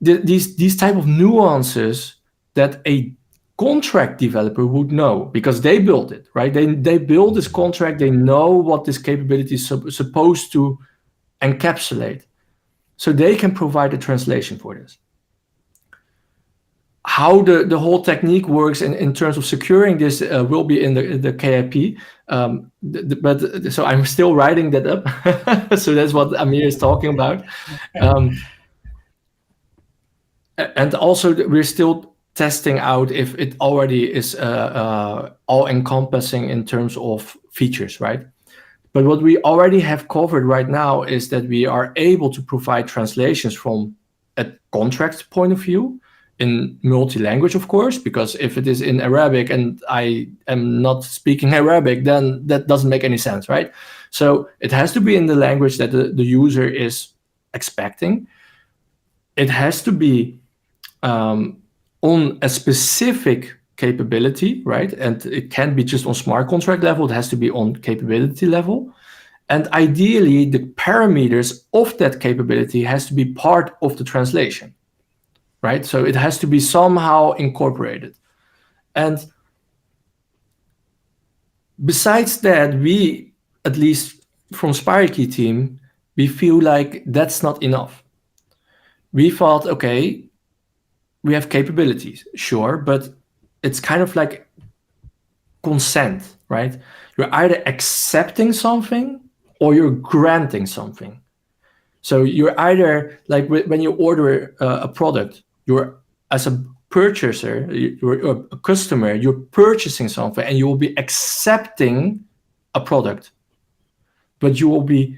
these type of nuances that a contract developer would know because they built it, right? They build this contract. They know what this capability is supposed to encapsulate. So they can provide a translation for this. How the whole technique works in terms of securing this will be in the KIP. But so I'm still writing that up. So that's what Amir is talking about. And also we're still testing out if it already is all encompassing in terms of features, right? But what we already have covered right now is that we are able to provide translations from a contract point of view in multi-language, of course, because if it is in Arabic and I am not speaking Arabic, then that doesn't make any sense, right? So it has to be in the language that the user is expecting. It has to be on a specific capability, right? And it can't be just on smart contract level. It has to be on capability level. And ideally, the parameters of that capability has to be part of the translation, right? So it has to be somehow incorporated. And besides that, we, at least from Spire Key team, we feel like that's not enough. We thought, okay, we have capabilities, sure, but it's kind of like consent, right? You're either accepting something or you're granting something. So you're either like when you order a product, you're as a purchaser, you're a customer, you're purchasing something and you will be accepting a product, but you will be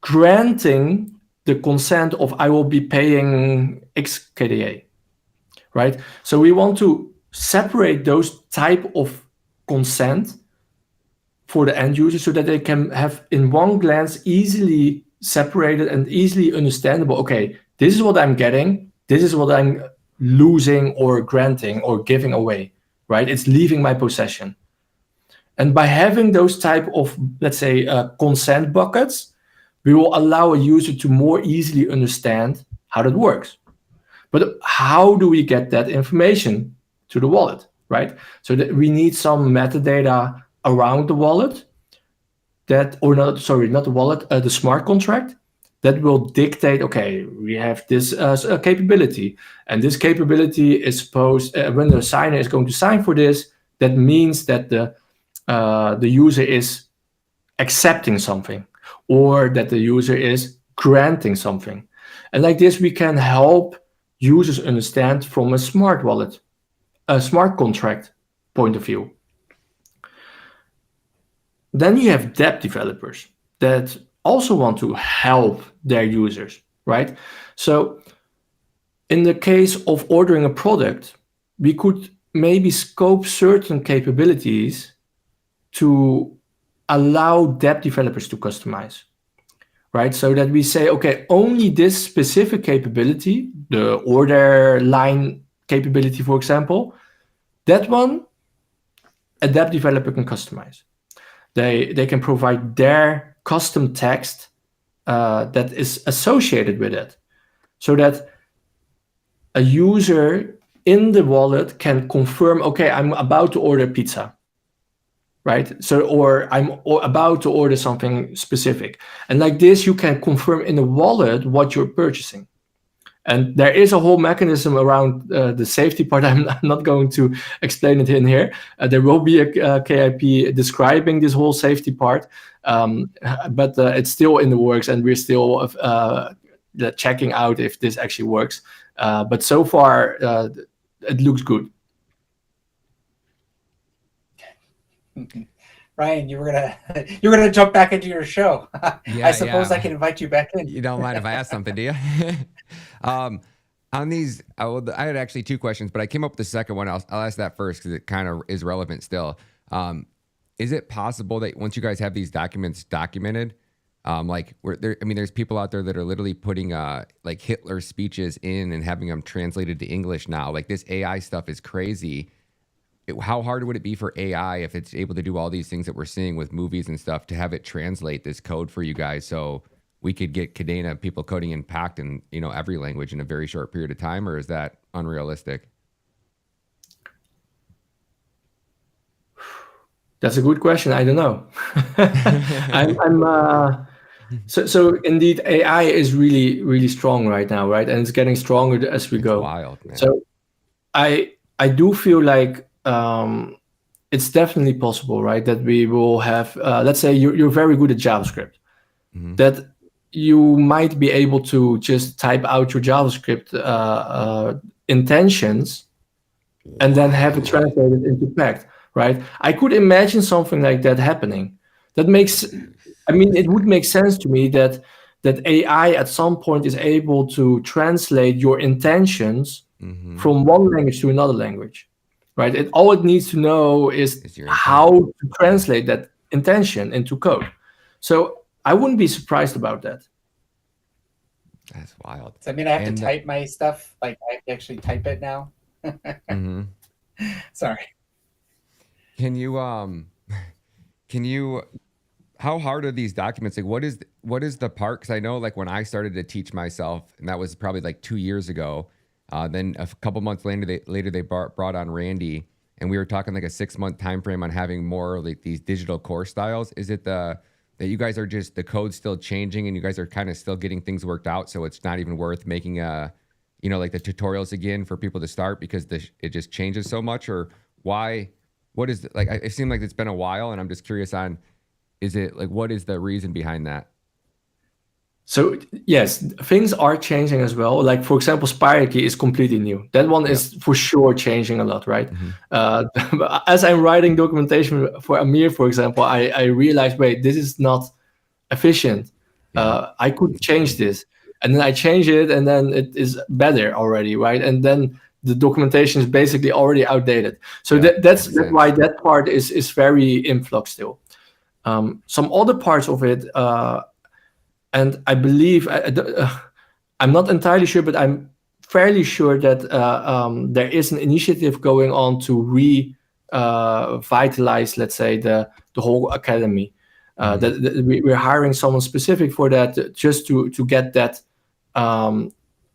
granting the consent of I will be paying X KDA, right? So we want to separate those type of consent for the end user so that they can have in one glance easily separated and easily understandable. Okay, this is what I'm getting. This is what I'm losing or granting or giving away, right? It's leaving my possession. And by having those type of, let's say, consent buckets, we will allow a user to more easily understand how that works. But how do we get that information to the wallet, right? So that we need some metadata around the wallet that, or not, sorry, not the wallet, the smart contract that will dictate, okay, we have this capability, and this capability is supposed, when the signer is going to sign for this, that means that the user is accepting something, or that the user is granting something. And like this, we can help users understand from a smart wallet, a smart contract point of view. Then you have dApp developers that also want to help their users, right? So in the case of ordering a product, we could maybe scope certain capabilities to allow dApp developers to customize, right? So that we say, okay, only this specific capability, the order line capability, for example, that one, a dApp developer can customize. They can provide their custom text that is associated with it, so that a user in the wallet can confirm, okay, I'm about to order pizza, right? So, or I'm about to order something specific. And like this, you can confirm in the wallet what you're purchasing. And there is a whole mechanism around the safety part. I'm not going to explain it in here. There will be a KIP describing this whole safety part, but it's still in the works, and we're still checking out if this actually works. But so far, it looks good. Ryan, you were gonna jump back into your show. I suppose I can invite you back in. You don't mind if I ask something, do you? On these, I had actually two questions, but I came up with the second one. I'll ask that first because it kind of is relevant still. Is it possible that once you guys have these documents documented, like where there, I mean, there's people out there that are literally putting like Hitler speeches in and having them translated to English now. Like this AI stuff is crazy. How hard would it be for AI if it's able to do all these things that we're seeing with movies and stuff to have it translate this code for you guys so we could get Kadena people coding in Pact in every language in a very short period of time, or is that unrealistic? That's a good question. I don't know. So indeed, AI is really, really strong right now, right? And it's getting stronger as we go. Wild, man. So I do feel like it's definitely possible, right? That we will have, let's say you're very good at JavaScript, that you might be able to just type out your JavaScript intentions and then have it translated into Pact, right? I could imagine something like that happening. It would make sense to me that AI at some point is able to translate your intentions from one language to another language, right? All it needs to know is how to translate that intention into code. So I wouldn't be surprised about that. That's wild. So, I mean, I have to type my stuff. Like, I actually type it now. Sorry. Can you how hard are these documents? Like, what is the part? Because I know, like, when I started to teach myself, and that was probably like 2 years ago, then a couple months later they brought on Randy, and we were talking like a 6-month time frame on having more like these digital core styles. Is it that you guys are just the code's still changing and you guys are kind of still getting things worked out, so it's not even worth making like the tutorials again for people to start because it just changes so much? Or why? What is like? It seemed like it's been a while, and I'm just curious on, is it like, what is the reason behind that? So yes, things are changing as well. Like, for example, Spire Key is completely new. That one is for sure changing a lot, right? As I'm writing documentation for Amir, for example, I realized, wait, this is not efficient. I could change this. And then I change it, and then it is better already, right? And then the documentation is basically already outdated. So that's why that part is very in flux still. Some other parts of it, and I believe, I'm not entirely sure, but I'm fairly sure that there is an initiative going on to revitalize, let's say, the whole academy. That we're hiring someone specific for that, just to get that up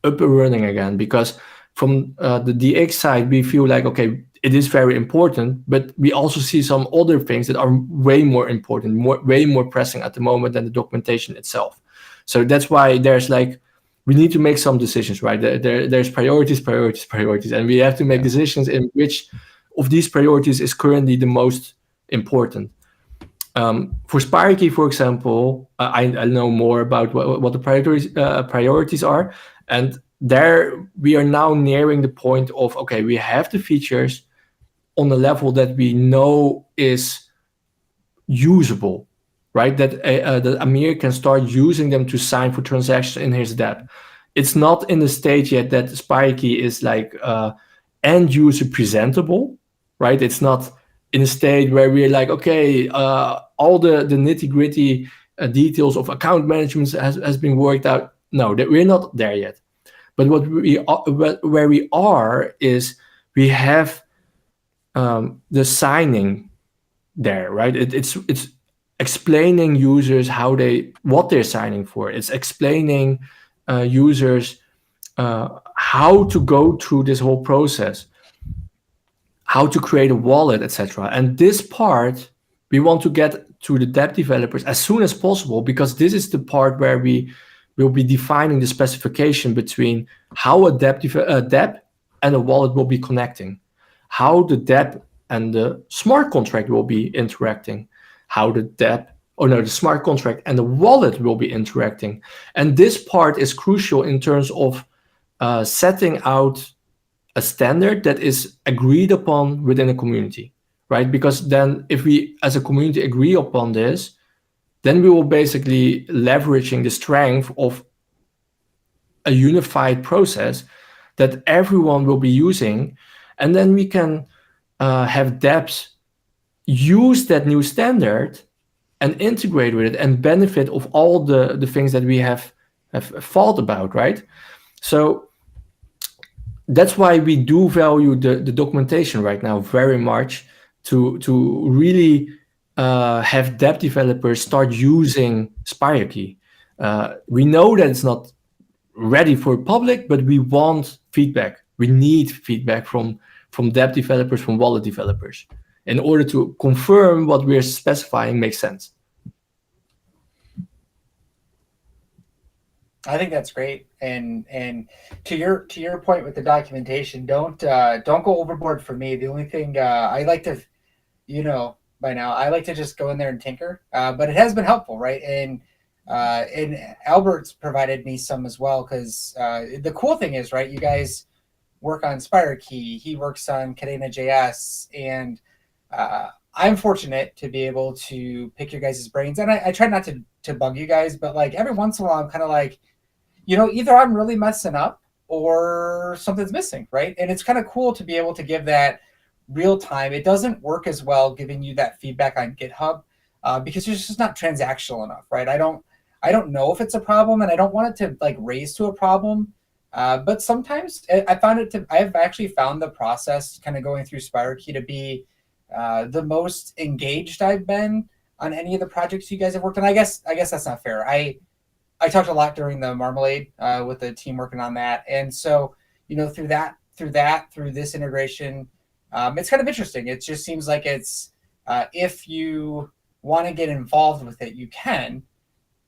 and running again. Because from the DX side, we feel like, okay, it is very important, but we also see some other things that are way more important, way more pressing at the moment than the documentation itself. So that's why there's like, we need to make some decisions, right? There's priorities, and we have to make decisions in which of these priorities is currently the most important. For Spire Key, for example, I know more about what the priorities are, and there we are now nearing the point of, okay, we have the features on the level that we know is usable, right? That Amir can start using them to sign for transactions in his dApp. It's not in the stage yet that Spire Key is like end user presentable, right? It's not in a state where we're like, okay, all the nitty gritty details of account management has been worked out. No, that we're not there yet. But where we are is we have the signing there, right? It's explaining users what they're signing for. It's explaining users how to go through this whole process, how to create a wallet, etc. And this part we want to get to the dApp developers as soon as possible, because this is the part where we will be defining the specification between how a dApp and a wallet will be connecting, how the dApp and the smart contract will be interacting, how the smart contract and the wallet will be interacting. And this part is crucial in terms of setting out a standard that is agreed upon within a community, right? Because then if we as a community agree upon this, then we will basically leveraging the strength of a unified process that everyone will be using. And then we can have dApps use that new standard and integrate with it and benefit of all the things that we have thought about, right? So that's why we do value the documentation right now very much to really have dApp developers start using Spire Key. We know that it's not ready for public, but we want feedback. We need feedback from dApp developers, from wallet developers, in order to confirm what we're specifying makes sense. I think that's great. And to your point with the documentation, don't go overboard for me. The only thing I like to, by now, I like to just go in there and tinker. But it has been helpful, right? And Albert's provided me some as well, because the cool thing is, right, you guys work on Spire Key, he works on Kadena.js, and I'm fortunate to be able to pick your guys' brains. And I try not to bug you guys, but like every once in a while I'm kind of like, either I'm really messing up or something's missing, right? And it's kind of cool to be able to give that real time. It doesn't work as well giving you that feedback on GitHub because it's just not transactional enough, right? I don't know if it's a problem, and I don't want it to like raise to a problem. But sometimes I've actually found the process kind of going through Spire Key to be the most engaged I've been on any of the projects you guys have worked on. I guess that's not fair. I talked a lot during the Marmalade with the team working on that. And so, through this integration, it's kind of interesting. It just seems like it's, if you want to get involved with it, you can.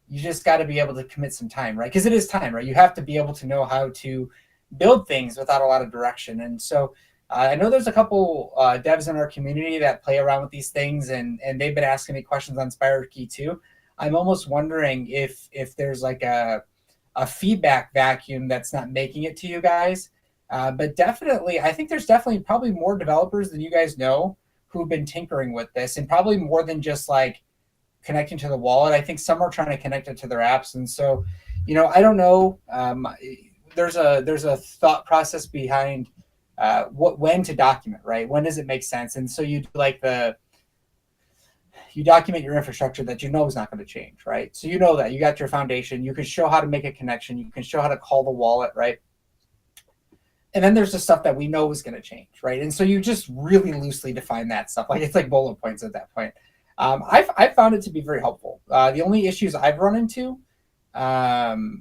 You just got to be able to commit some time, right? Because it is time, right? You have to be able to know how to build things without a lot of direction. And so I know there's a couple devs in our community that play around with these things, and they've been asking me questions on Spire Key too. I'm almost wondering if there's like a feedback vacuum that's not making it to you guys. But definitely, I think there's probably more developers than you guys know who've been tinkering with this, and probably more than just like connecting to the wallet. I think some are trying to connect it to their apps. And so, I don't know. There's a thought process behind when to document, right? When does it make sense? And so you do like you document your infrastructure that is not going to change, right? So that you got your foundation, you can show how to make a connection, you can show how to call the wallet, right? And then there's the stuff that we know is going to change, right? And so you just really loosely define that stuff. Like it's like bullet points at that point. I've found it to be very helpful. The only issues I've run into, Albert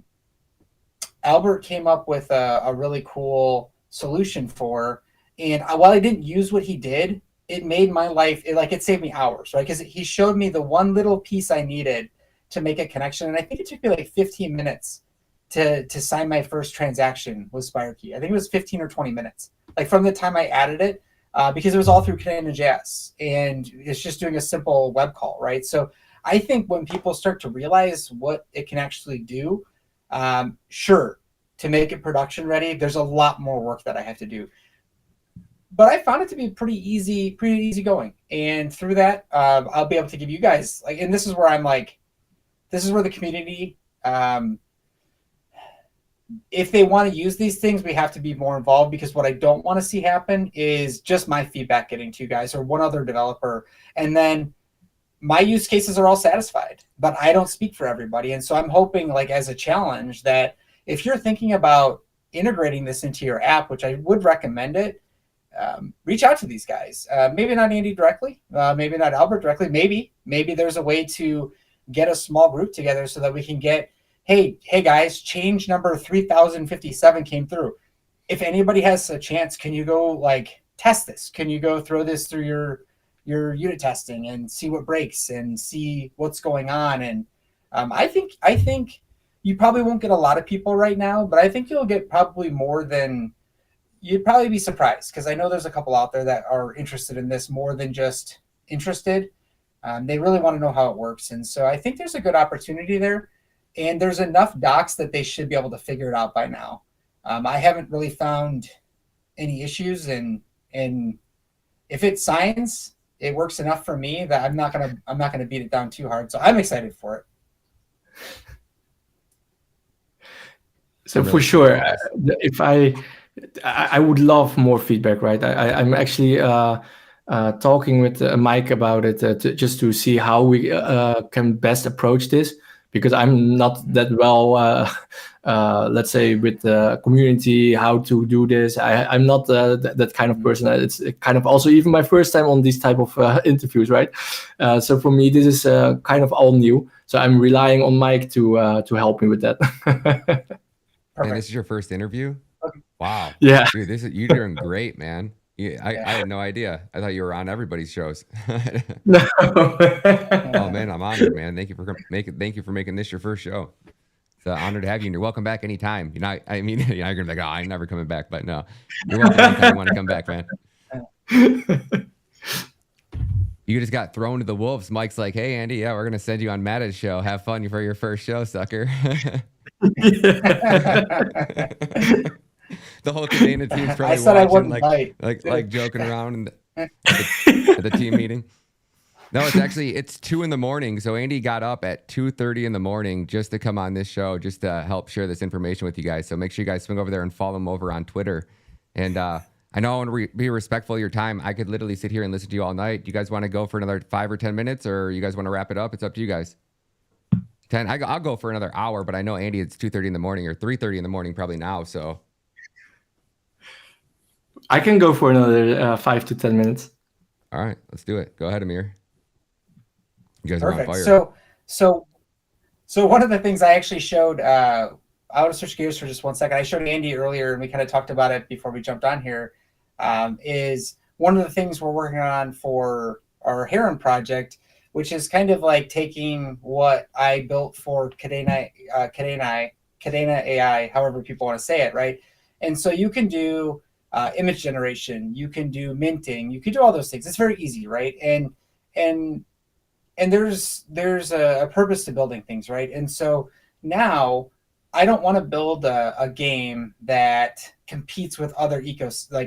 came up with a really cool solution for, and while I didn't use what he did, it made my life, it saved me hours, right? Because he showed me the one little piece I needed to make a connection. And I think it took me like 15 minutes to sign my first transaction with Spire Key. I think it was 15 or 20 minutes, like from the time I added it, because it was all through Kadena.js, and it's just doing a simple web call, right? So I think when people start to realize what it can actually do, sure, to make it production ready, there's a lot more work that I have to do. But I found it to be pretty easy going. And through that, I'll be able to give you guys, and this is where I'm like, this is where the community, if they want to use these things, we have to be more involved, because what I don't want to see happen is just my feedback getting to you guys or one other developer, and then my use cases are all satisfied, but I don't speak for everybody. And so I'm hoping, like as a challenge, that if you're thinking about integrating this into your app, which I would recommend it, reach out to these guys. Maybe not Andy directly, maybe not Albert directly. Maybe there's a way to get a small group together so that we can get, hey guys, change number 3057 came through. If anybody has a chance, can you go like test this? Can you go throw this through your unit testing and see what breaks and see what's going on? And I think you probably won't get a lot of people right now, but I think you'll get probably more than you'd probably be surprised, because I know there's a couple out there that are interested in this more than just interested. They really want to know how it works. And so I think there's a good opportunity there. And there's enough docs that they should be able to figure it out by now. I haven't really found any issues. And if it's science, it works enough for me that I'm not gonna beat it down too hard. So I'm excited for it. So for sure, if I would love more feedback, right? I'm actually talking with Mike about it just to see how we can best approach this, because I'm not that well, let's say, with the community, how to do this. I'm not that kind of person. It's kind of also even my first time on these type of interviews, right? So for me, this is kind of all new. So I'm relying on Mike to help me with that. And this is your first interview? Okay. Wow. Yeah. Dude, you're doing great, man. I had no idea. I thought you were on everybody's shows. No. Oh man, I'm honored, man. Thank you for making this your first show. It's an honor to have you, and you're welcome back anytime. You're not, I mean, you're gonna be like, oh, I'm never coming back, but no, you're welcome anytime you want to come back, man. You just got thrown to the wolves. Mike's like, hey, Andy, yeah, we're gonna send you on Matta's show. Have fun for your first show, sucker. The whole Cadena team's probably I said I watching, wouldn't bite. like joking around at the team meeting. No, it's 2 a.m. So Andy got up at 2:30 in the morning just to come on this show, just to help share this information with you guys. So make sure you guys swing over there and follow him over on Twitter. And I know I want to be respectful of your time. I could literally sit here and listen to you all night. You guys want to go for another 5 or 10 minutes, or you guys want to wrap it up? It's up to you guys. 10. I'll go for another hour, but I know Andy, it's 2:30 in the morning or 3:30 in the morning probably now. So I can go for another 5 to 10 minutes. all right, let's do it. Go ahead, Amir. You guys Perfect. are on fire. So one of the things I actually showed, I want to switch gears for just 1 second. I showed Andy earlier, and we kind of talked about it before we jumped on here, is one of the things we're working on for our Heron project, which is kind of like taking what I built for Cadena AI, however people want to say it, right? And so you can do image generation, you can do minting, you can do all those things. It's very easy, right? And there's a purpose to building things, right? And so now I don't want to build a game that competes with other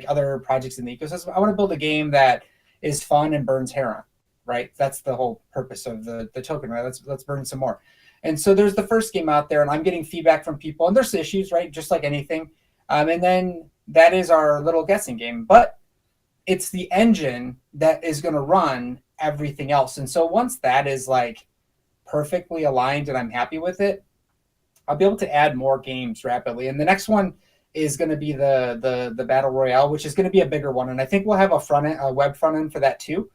other projects in the ecosystem. I want to build a game that is fun and burns Heron, right? That's the whole purpose of the token, right? Let's burn some more. And so there's the first game out there, and I'm getting feedback from people, and there's issues, right? Just like anything. And then that is our little guessing game, but it's the engine that is going to run everything else. And so once that is like perfectly aligned and I'm happy with it, I'll be able to add more games rapidly. And the next one is going to be the Battle Royale, which is going to be a bigger one. And I think we'll have a web front end for that too,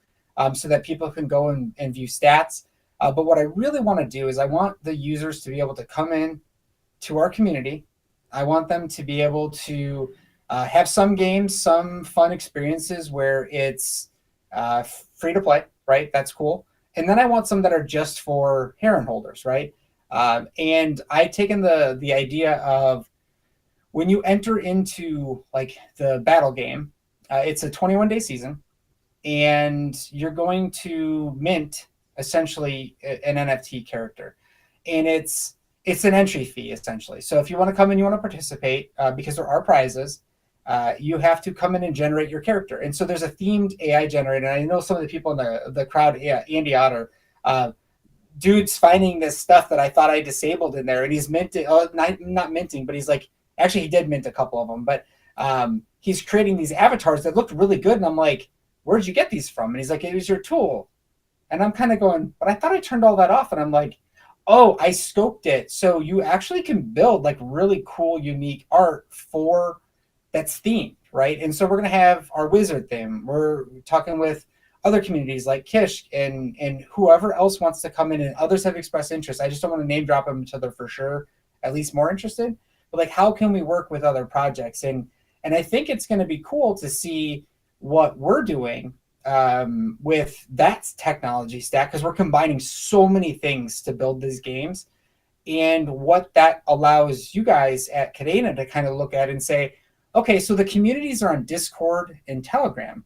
so that people can go and view stats. But what I really want to do is I want the users to be able to come in to our community. I want them to be able to have some games, some fun experiences where it's free to play, right? That's cool. And then I want some that are just for Heron holders, right? And I've taken the idea of when you enter into like the battle game, it's a 21-day season, and you're going to mint essentially an NFT character, and it's an entry fee essentially. So if you want to come and you want to participate, because there are prizes, you have to come in and generate your character. And so there's a themed AI generator. And I know some of the people in the crowd, Andy Otter, dude's finding this stuff that I thought I disabled in there, and he's minting, not minting, but he's like, actually he did mint a couple of them, but he's creating these avatars that looked really good. And I'm like, where'd you get these from? And he's like, it was your tool. And I'm kind of going, but I thought I turned all that off. And I'm like, oh, I scoped it. So you actually can build like really cool, unique art that's themed, right? And so we're going to have our wizard theme. We're talking with other communities like Kish and whoever else wants to come in, and others have expressed interest. I just don't want to name drop them until they're for sure at least more interested. But like, how can we work with other projects? And I think it's going to be cool to see what we're doing with that technology stack, because we're combining so many things to build these games. And what that allows you guys at Cadena to kind of look at and say, okay, so the communities are on Discord and Telegram,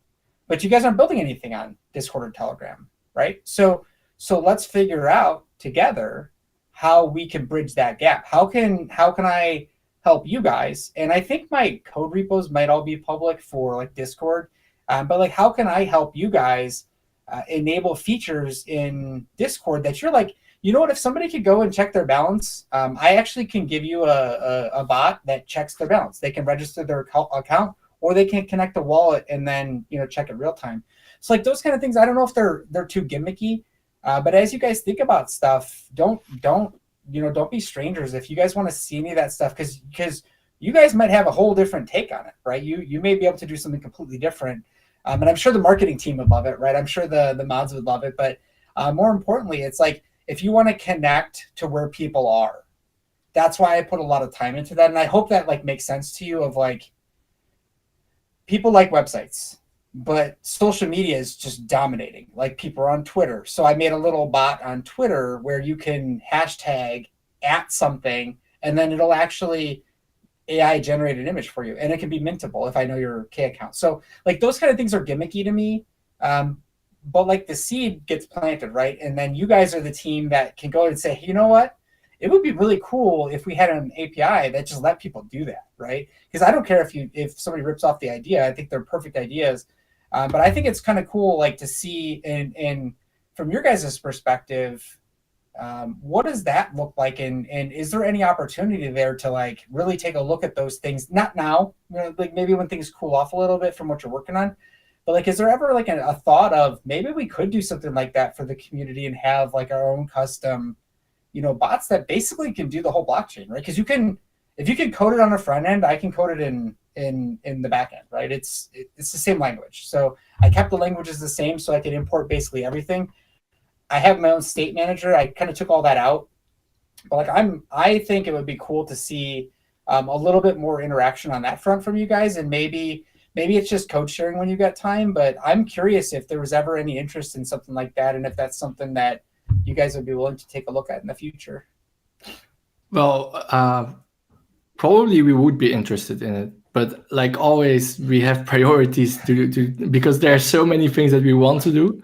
but you guys aren't building anything on Discord or Telegram, right? So let's figure out together how we can bridge that gap. How can I help you guys? And I think my code repos might all be public for like Discord, but like, how can I help you guys enable features in Discord that you're like, you know what, if somebody could go and check their balance, I actually can give you a bot that checks their balance. They can register their account, or they can connect a wallet and then, you know, check it real time. So like those kind of things, I don't know if they're too gimmicky, but as you guys think about stuff, don't be strangers if you guys want to see any of that stuff, because you guys might have a whole different take on it, right? You may be able to do something completely different, and I'm sure the marketing team would love it, right? I'm sure the mods would love it, but more importantly, it's like, if you want to connect to where people are, that's why I put a lot of time into that. And I hope that like makes sense to you, of like, people like websites, but social media is just dominating. Like, people are on Twitter. So I made a little bot on Twitter where you can hashtag at something, and then it'll actually AI generate an image for you. And it can be mintable if I know your K account. So like those kind of things are gimmicky to me. But like the seed gets planted, right? And then you guys are the team that can go and say, hey, you know what? It would be really cool if we had an API that just let people do that, right? Because I don't care if somebody rips off the idea. I think they're perfect ideas. But I think it's kind of cool, like, to see and from your guys' perspective, what does that look like? And is there any opportunity there to like really take a look at those things? Not now, you know, like maybe when things cool off a little bit from what you're working on. But like, is there ever like a thought of maybe we could do something like that for the community and have like our own custom, you know, bots that basically can do the whole blockchain, right? Because if you can code it on the front end, I can code it in the back end, right? It's the same language. So I kept the languages the same so I could import basically everything. I have my own state manager. I kind of took all that out. But like, I think it would be cool to see a little bit more interaction on that front from you guys, and maybe it's just code sharing when you got time, but I'm curious if there was ever any interest in something like that, and if that's something that you guys would be willing to take a look at in the future. Well, probably we would be interested in it, but like always, we have priorities to because there are so many things that we want to do.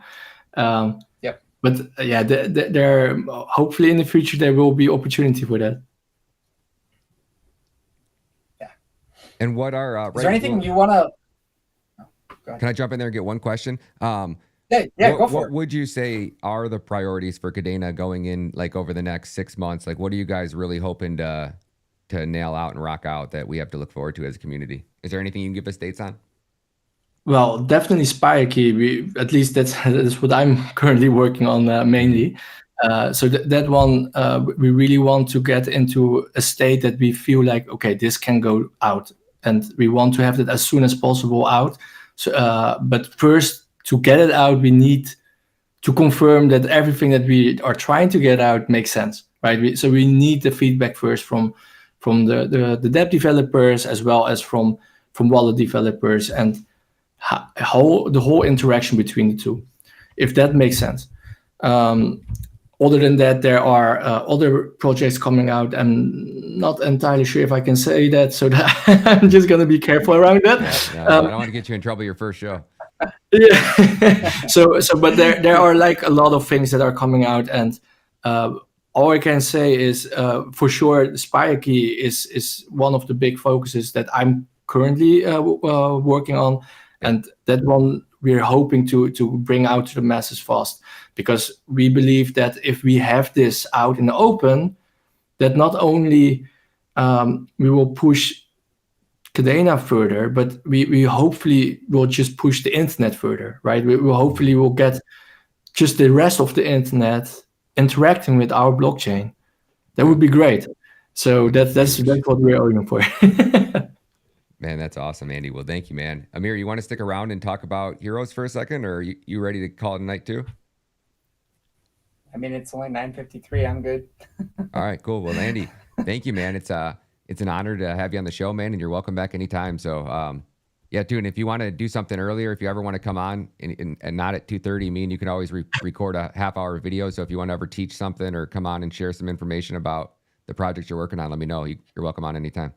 Yep. But yeah, there hopefully in the future there will be opportunity for that. Yeah. And what are is there anything you want to? Can I jump in there and get one question? Yeah, go for it. What would you say are the priorities for Cadena going in, like, over the next 6 months? Like, what are you guys really hoping to nail out and rock out that we have to look forward to as a community? Is there anything you can give us dates on? Well, definitely Spire Key. At least that's what I'm currently working on mainly. So that one, we really want to get into a state that we feel like, okay, this can go out, and we want to have that as soon as possible out. So, but first, to get it out, we need to confirm that everything that we are trying to get out makes sense, right? So we need the feedback first from the dev developers, as well as from wallet developers, and the whole interaction between the two, if that makes sense. Other than that, there are other projects coming out. I'm not entirely sure if I can say that, so that I'm just going to be careful around that. Yeah, I don't want to get you in trouble your first show. Yeah. But there are like a lot of things that are coming out, and all I can say is for sure, Spire Key is one of the big focuses that I'm currently working on, and that one we're hoping to bring out to the masses fast, because we believe that if we have this out in the open, that not only we will push Cadena further, but we hopefully will just push the internet further, right? We will hopefully will get just the rest of the internet interacting with our blockchain. That would be great. So that's what we're aiming for. Man, that's awesome, Andy. Well, thank you, man. Amir, you want to stick around and talk about Heroes for a second, or are you ready to call it a night too? I mean, it's only 9:53. I'm good. All right, cool. Well, Andy, thank you, man. It's an honor to have you on the show, man, and you're welcome back anytime. So, yeah, dude, and if you want to do something earlier, if you ever want to come on and not at 2:30, me and you can always record a half-hour video. So if you want to ever teach something or come on and share some information about the projects you're working on, let me know. You're welcome on anytime.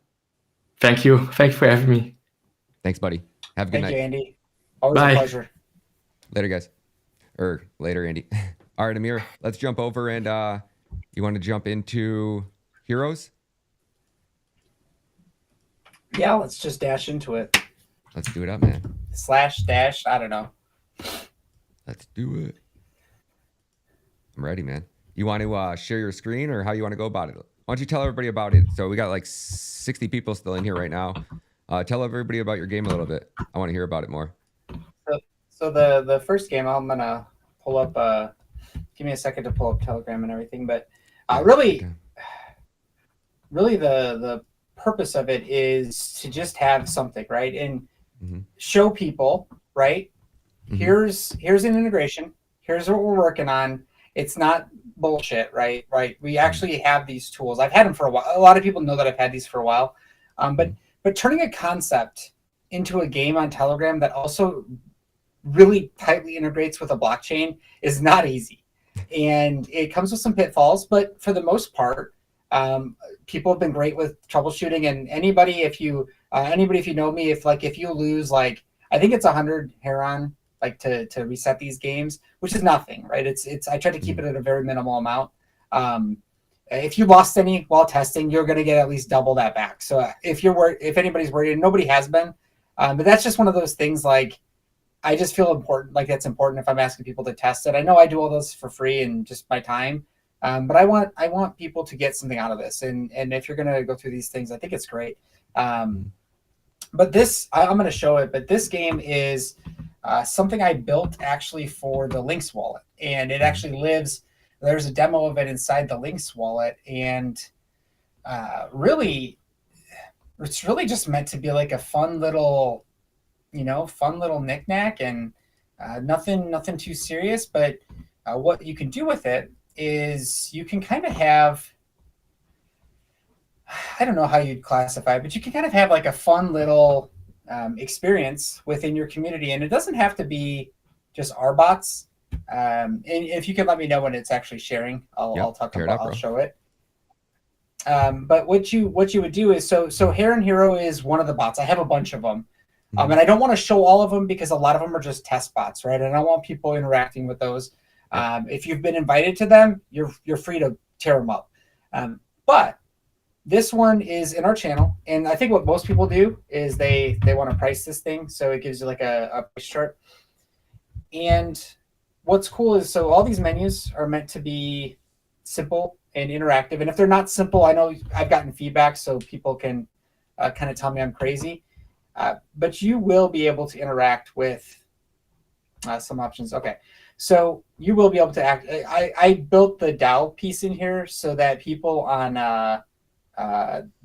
Thank you. Thank you for having me. Thanks, buddy. Have a good night. Thank you, Andy. Always Bye. a pleasure. Later, guys. Or later, Andy. All right, Amir, let's jump over and you want to jump into Heroes? Yeah, let's just dash into it. Let's do it up, man. / dash, I don't know. Let's do it. I'm ready, man. You want to share your screen or how you want to go about it? Why don't you tell everybody about it? So we got like 60 people still in here right now. Tell everybody about your game a little bit. I want to hear about it more. So the first game, I'm going to pull up, give me a second to pull up Telegram and everything. But really the purpose of it is to just have something, right? And show people, right? Here's an integration. Here's what we're working on. It's not bullshit, right? We actually have these tools. I've had them for a while. A lot of people know that I've had these for a while. But turning a concept into a game on Telegram that also really tightly integrates with a blockchain is not easy. And it comes with some pitfalls, but for the most part, people have been great with troubleshooting. And anybody, if you know me, if you lose, I think it's 100 Heron, to reset these games, which is nothing, right? I try to keep it at a very minimal amount. If you lost any while testing, you're going to get at least double that back. So if anybody's worried, and nobody has been, but that's just one of those things. I just feel important. That's important if I'm asking people to test it. I know I do all this for free and just my time, but I want people to get something out of this. And if you're going to go through these things, I think it's great. But this, I'm going to show it. But this game is something I built actually for the Lynx wallet, and it actually lives. There's a demo of it inside the Lynx wallet, and really, it's really just meant to be like a fun little knickknack, and nothing too serious. But what you can do with it is you can kind of have, I don't know how you'd classify it, but you can kind of have like a fun little experience within your community, and it doesn't have to be just our bots. And if you could let me know when it's actually sharing, I'll talk about. I'll show it. But what you would do is so Heron Hero is one of the bots. I have a bunch of them, and I don't want to show all of them because a lot of them are just test bots, right? And I want people interacting with those. If you've been invited to them, you're free to tear them up. But this one is in our channel, and I think what most people do is they want to price this thing, so it gives you like a price chart. And what's cool is, so all these menus are meant to be simple and interactive. And if they're not simple, I know I've gotten feedback, so people can kind of tell me I'm crazy. But you will be able to interact with some options. Okay, so you will be able to act. I built the DAO piece in here so that people on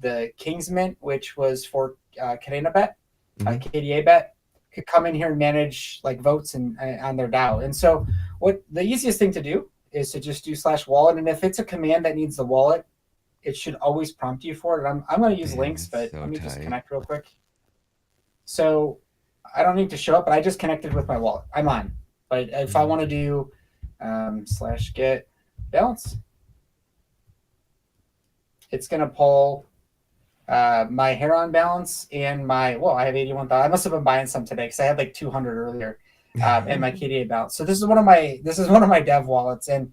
the King's Mint, which was for Kadena Bet, KDA Bet, could come in here and manage votes and on their DAO. And so what the easiest thing to do is to just do /wallet. And if it's a command that needs the wallet, it should always prompt you for it. I'm going to use links, but let me just connect real quick. So I don't need to show up, but I just connected with my wallet. I'm on. But if I want to do /get balance, it's going to pull my Heron balance and I have 81,000. I must have been buying some today because I had 200 earlier, and my KDA balance. So this is one of my dev wallets, and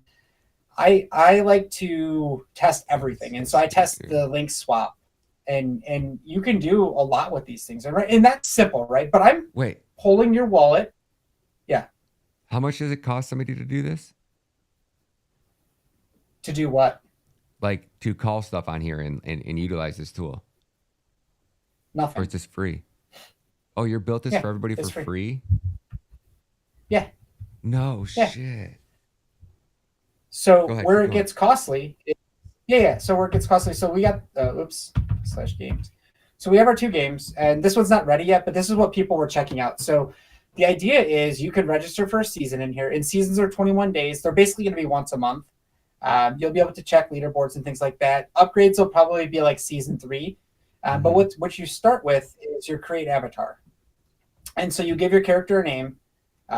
I like to test everything, and so I test the link swap, and you can do a lot with these things, right? And that's simple, right? But I'm pulling your wallet. Yeah. How much does it cost somebody to do this? To do what? To call stuff on here and utilize this tool? Nothing. Or is this free? Oh, you're built this for everybody for free? Yeah. No shit. So where it gets costly, so where it gets costly, so we got, /games. So we have our 2 games, and this one's not ready yet, but this is what people were checking out. So the idea is you can register for a season in here, and seasons are 21 days. They're basically going to be once a month. You'll be able to check leaderboards and things like that. Upgrades will probably be like season 3. But what you start with is your create avatar. And so you give your character a name.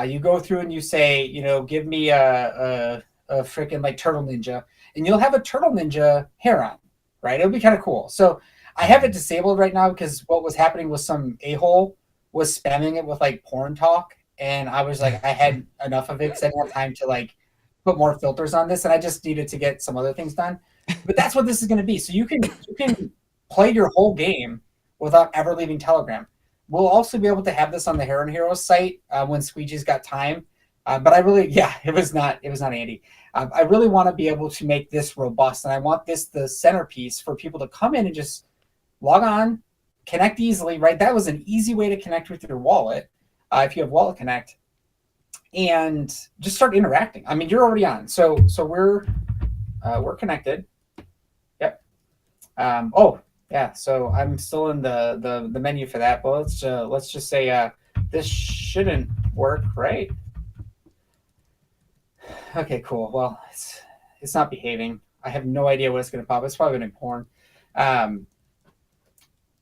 You go through and you say, give me a freaking turtle ninja. And you'll have a turtle ninja Heron. right? It'll be kind of cool. So I have it disabled right now because what was happening was some a-hole was spamming it with like porn talk, and I was like, I had enough of it because I didn't have time to like put more filters on this, and I just needed to get some other things done. But that's what this is going to be. So you can play your whole game without ever leaving Telegram. We'll also be able to have this on the Heron Heroes site when Squeegee's got time. But I really, it was not Andy. I really want to be able to make this robust, and I want this the centerpiece for people to come in and just log on, connect easily, right? That was an easy way to connect with your wallet if you have Wallet Connect, and just start interacting. I mean, you're already on, so we're connected. Yep. So I'm still in the menu for that. But let's just say this shouldn't work, right? Okay, cool. Well, it's not behaving. I have no idea what it's going to pop. It's probably going to be porn.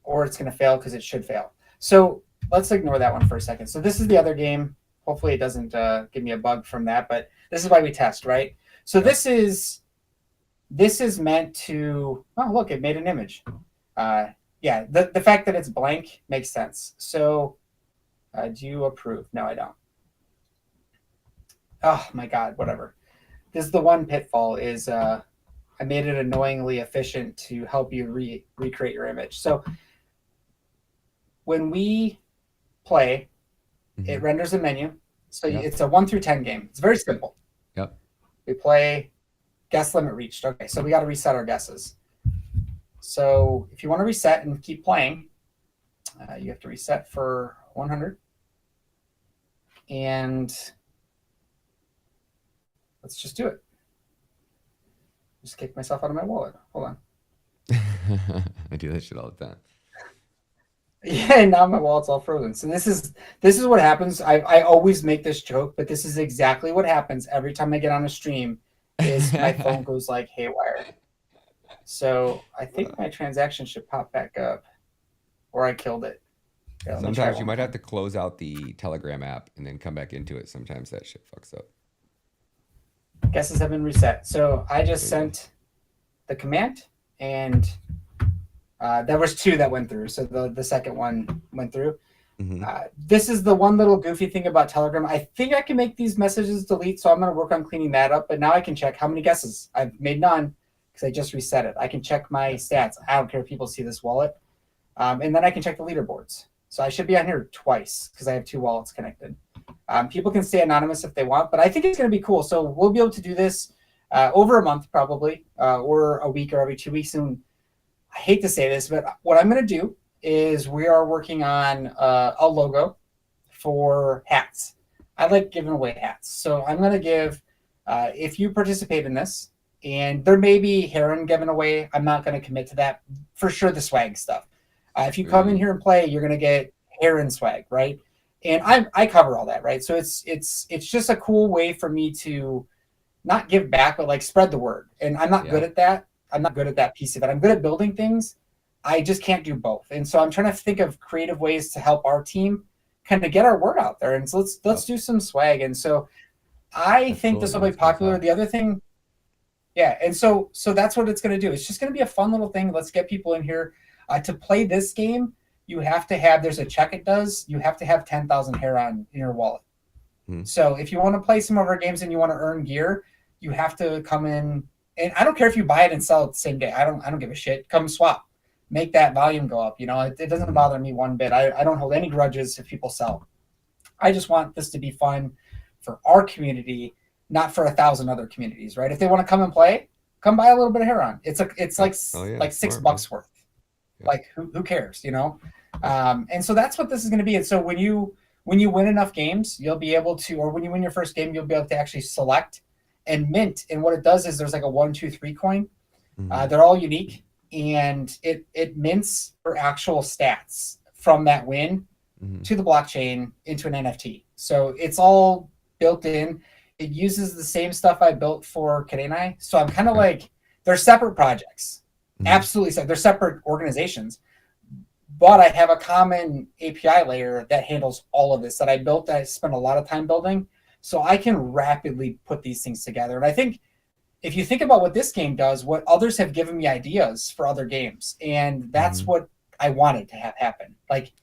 Or it's going to fail because it should fail. So let's ignore that one for a second. So this is the other game. Hopefully it doesn't give me a bug from that, but this is why we test, right? So this is meant to, oh, look, it made an image. The fact that it's blank makes sense. So do you approve? No, I don't. Oh my God, whatever. This is the one pitfall is I made it annoyingly efficient to help you recreate your image. So when we play, it renders a menu. So it's a 1 through 10 game. It's very simple. Yep. We play guess limit reached. Okay, so we got to reset our guesses. So if you want to reset and keep playing, you have to reset for 100. And let's just do it. Just kick myself out of my wallet. Hold on. I do that shit all the time. Yeah, and now my wallet's all frozen. So this is what happens. I always make this joke, but this is exactly what happens every time I get on a stream is my phone goes like haywire. So I think my transaction should pop back up, or I killed it. Yeah, sometimes you might have to close out the Telegram app and then come back into it. Sometimes that shit fucks up. Guesses have been reset. So I just sent the command, and there was 2 that went through. So the second one went through. This is the one little goofy thing about Telegram. I think I can make these messages delete, so I'm going to work on cleaning that up. But now I can check how many guesses. I've made none because I just reset it. I can check my stats. I don't care if people see this wallet. And then I can check the leaderboards. So I should be on here twice because I have 2 wallets connected. People can stay anonymous if they want, but I think it's going to be cool. So we'll be able to do this over a month probably, or a week or every 2 weeks. And I hate to say this, but what I'm going to do is we are working on a logo for hats. I like giving away hats. So I'm going to give, if you participate in this, and there may be Heron given away, I'm not going to commit to that. For sure, the swag stuff. If you come in here and play, you're going to get Heron swag, right? And I cover all that, right? So it's just a cool way for me to not give back, but like spread the word. And I'm not good at that. I'm not good at that piece of it. I'm good at building things. I just can't do both. And so I'm trying to think of creative ways to help our team kind of get our word out there. And so let's do some swag. And so I think this will be popular. The other thing, and so that's what it's going to do. It's just going to be a fun little thing. Let's get people in here to play this game. You have to have, there's a check it does, you have to have 10,000 Heron in your wallet. So if you want to play some of our games and you want to earn gear, you have to come in, and I don't care if you buy it and sell it the same day. I don't give a shit. Come swap, make that volume go up. You know, it doesn't bother me one bit. I don't hold any grudges if people sell. I just want this to be fun for our community, not for 1,000 other communities, right? If they want to come and play, come buy a little bit of Heron. It's like $6 worth. Like who cares, you know? And so that's what this is going to be. And so when you win enough games, you'll be able to, or when you win your first game, you'll be able to actually select and mint. And what it does is there's like a 1, 2, 3 coin. They're all unique, and it mints for actual stats from that win to the blockchain into an NFT. So it's all built in. It uses the same stuff I built for Karenai. So I'm kind of like, they're separate projects. Absolutely. So they're separate organizations, but I have a common API layer that handles all of this that I built, that I spent a lot of time building. So I can rapidly put these things together. And I think if you think about what this game does, what others have given me ideas for other games, and that's what I wanted to have happen. Like,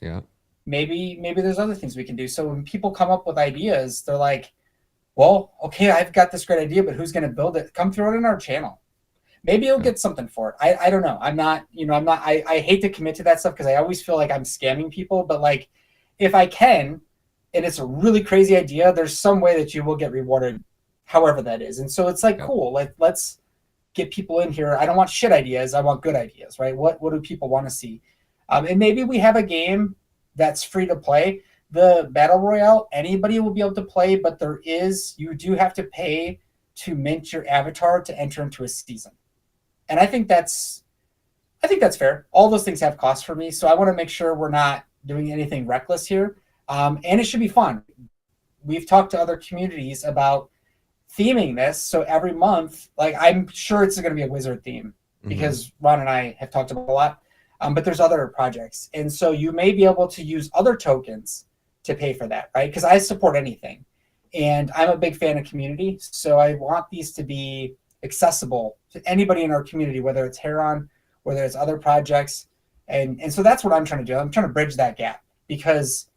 maybe there's other things we can do. So when people come up with ideas, they're like, well, okay, I've got this great idea, but who's going to build it? Come throw it in our channel. Maybe you'll get something for it. I don't know. I hate to commit to that stuff because I always feel like I'm scamming people, but like, if I can, and it's a really crazy idea, there's some way that you will get rewarded, however that is. And so it's like, cool, let's get people in here. I don't want shit ideas. I want good ideas, right? What do people want to see? And maybe we have a game that's free to play. The Battle Royale, anybody will be able to play, but you do have to pay to mint your avatar to enter into a season. And I think that's fair. All those things have costs for me. So I want to make sure we're not doing anything reckless here. And it should be fun. We've talked to other communities about theming this. So every month, like, I'm sure it's going to be a wizard theme because Ron and I have talked about it a lot. But there's other projects. And so you may be able to use other tokens to pay for that, right? Because I support anything. And I'm a big fan of community. So I want these to be accessible to anybody in our community, whether it's Heron, whether it's other projects. And so that's what I'm trying to do. I'm trying to bridge that gap because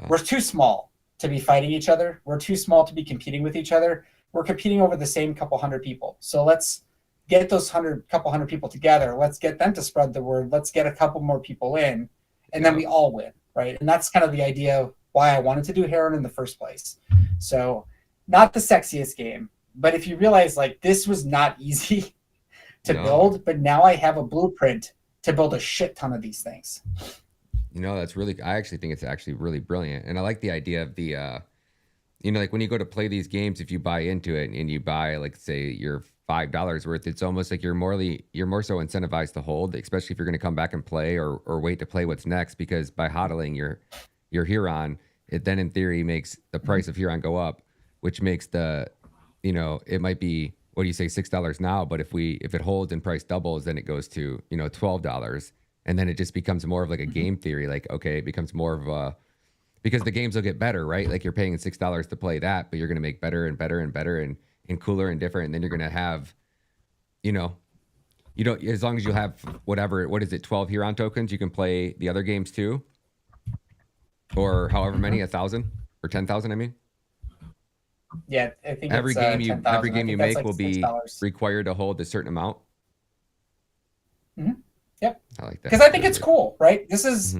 we're too small to be fighting each other. We're too small to be competing with each other. We're competing over the same couple hundred people. So let's get those couple hundred people together. Let's get them to spread the word. Let's get a couple more people in, and then we all win, right? And that's kind of the idea of why I wanted to do Heron in the first place. So not the sexiest game, but if you realize, like, this was not easy to build, but now I have a blueprint to build a shit ton of these things. That's really, I actually think it's actually really brilliant. And I like the idea of the, like when you go to play these games, if you buy into it and you buy, like, say your $5 worth, it's almost like you're more so incentivized to hold, especially if you're going to come back and play or wait to play what's next, because by hodling your Huron, it then in theory makes the price of Huron go up, which makes it might be, what do you say, $6 now, but if it holds and price doubles, then it goes to, $12. And then it just becomes more of like a game theory. Like, okay, it becomes more of a, because the games will get better, right? Like, you're paying $6 to play that, but you're going to make better and better and better and cooler and different. And then you're going to have, as long as you have what is it, 12 Huron tokens, you can play the other games too. Or however many, 1,000 or 10,000, I mean. Yeah, I think every game you make like will be $6. required to hold a certain amount. Yep. I like that. Because I think it's cool, right? This is,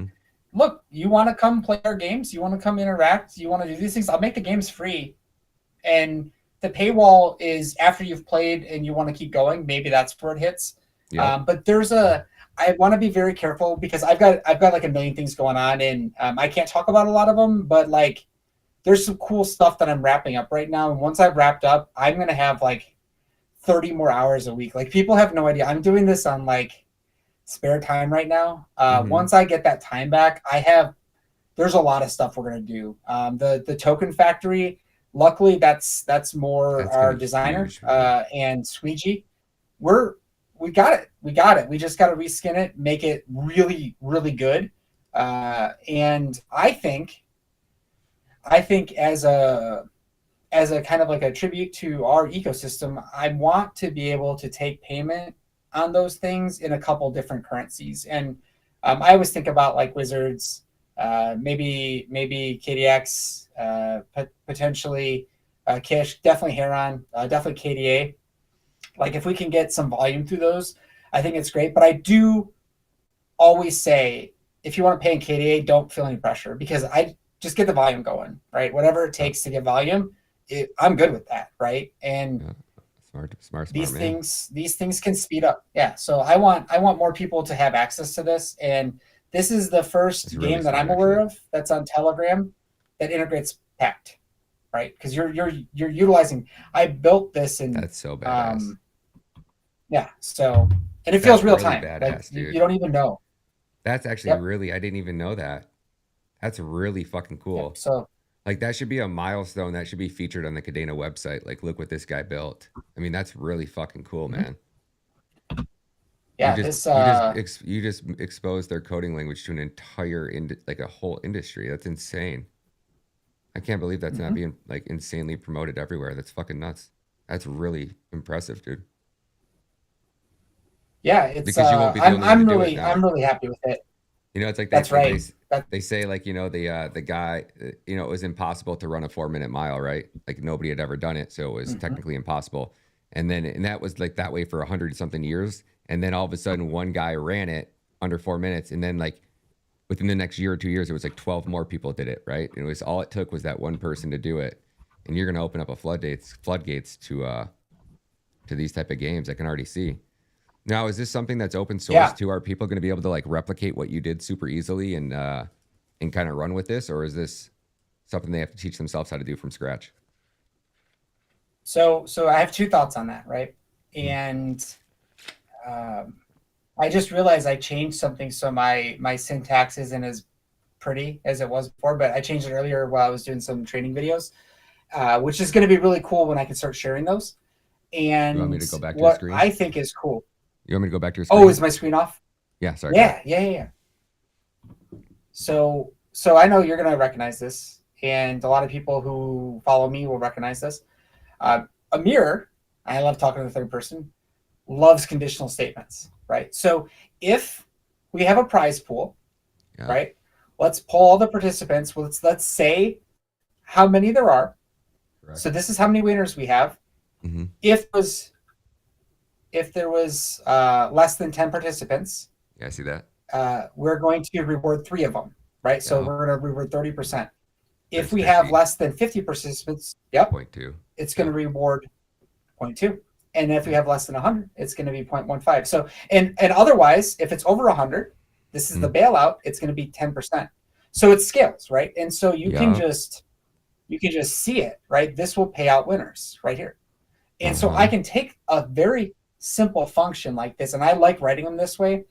look, you want to come play our games, you want to come interact, you want to do these things, I'll make the games free. And the paywall is after you've played and you want to keep going, maybe that's where it hits. But I want to be very careful because I've got like a million things going on, and I can't talk about a lot of them, but like, there's some cool stuff that I'm wrapping up right now. And once I've wrapped up, I'm going to have like 30 more hours a week. Like, people have no idea. I'm doing this on like spare time right now. Once I get that time back, there's a lot of stuff we're going to do. The token factory, luckily that's more our designer and Squeegee. We got it. We just got to reskin it, make it really, really good. And I think as a kind of like a tribute to our ecosystem, I want to be able to take payment on those things in a couple different currencies. And I always think about like Wizards, maybe KDX, potentially Kish, definitely Heron, definitely KDA. Like, if we can get some volume through those, I think it's great. But I do always say, if you want to pay in KDA, don't feel any pressure, because I just get the volume going, right? Whatever it takes to get volume, I'm good with that, right? And smart these man. things can speed up. Yeah. So I want more people to have access to this, and this is the first game that I'm aware of that's on Telegram that integrates Pact, right? Because you're utilizing. I built this in. That's so badass. Yeah. So, and it feels real really time. Badass, like dude. you don't even know. That's actually really. I didn't even know that. That's really fucking cool. Yep, so, like, that should be a milestone. That should be featured on the Cadena website. Like, look what this guy built. I mean, that's really fucking cool, man. Yeah, you just exposed their coding language to an entire like a whole industry. That's insane. I can't believe that's not being like insanely promoted everywhere. That's fucking nuts. That's really impressive, dude. yeah, it's Because you won't be the only one to do it now. I'm really happy with it. You know, it's like That's right. they say, like, you know, the guy, you know, it was impossible to run a 4-minute mile, right? Like nobody had ever done it, so it was technically impossible. And that was like that way for 100 something years. And then all of a sudden, one guy ran it under 4 minutes, and then like within the next year or 2 years, it was like 12 more people did it, right? And it was all it took was that one person to do it. And you're gonna open up a floodgates to these type of games. I can already see. Now, is this something that's open source too? Are people going to be able to like replicate what you did super easily and kind of run with this, or is this something they have to teach themselves how to do from scratch? So I have two thoughts on that, right? And I just realized I changed something, so my syntax isn't as pretty as it was before, but I changed it earlier while I was doing some training videos, which is going to be really cool when I can start sharing those. And you want me to go back to your screen? I think is cool. You want me to go back to your screen? Oh, is my screen off? Yeah, sorry. Yeah. So I know you're going to recognize this, and a lot of people who follow me will recognize this. Amir, I love talking to the third person, loves conditional statements, right? So if we have a prize pool, right? Let's pull all the participants. Let's say how many there are. Correct. So this is how many winners we have. Mm-hmm. If there was less than 10 participants, I see that. We're going to reward 3 of them, right? So we're going to reward 30%. If we have less than 50 participants, 0.2. It's going to reward 0.2. And if we have less than 100, it's going to be 0.15. So, and otherwise, if it's over 100, this is the bailout, it's going to be 10%. So it scales, right? And so you can just see it, right? This will pay out winners right here. And so I can take a very simple function like this, and I like writing them this way.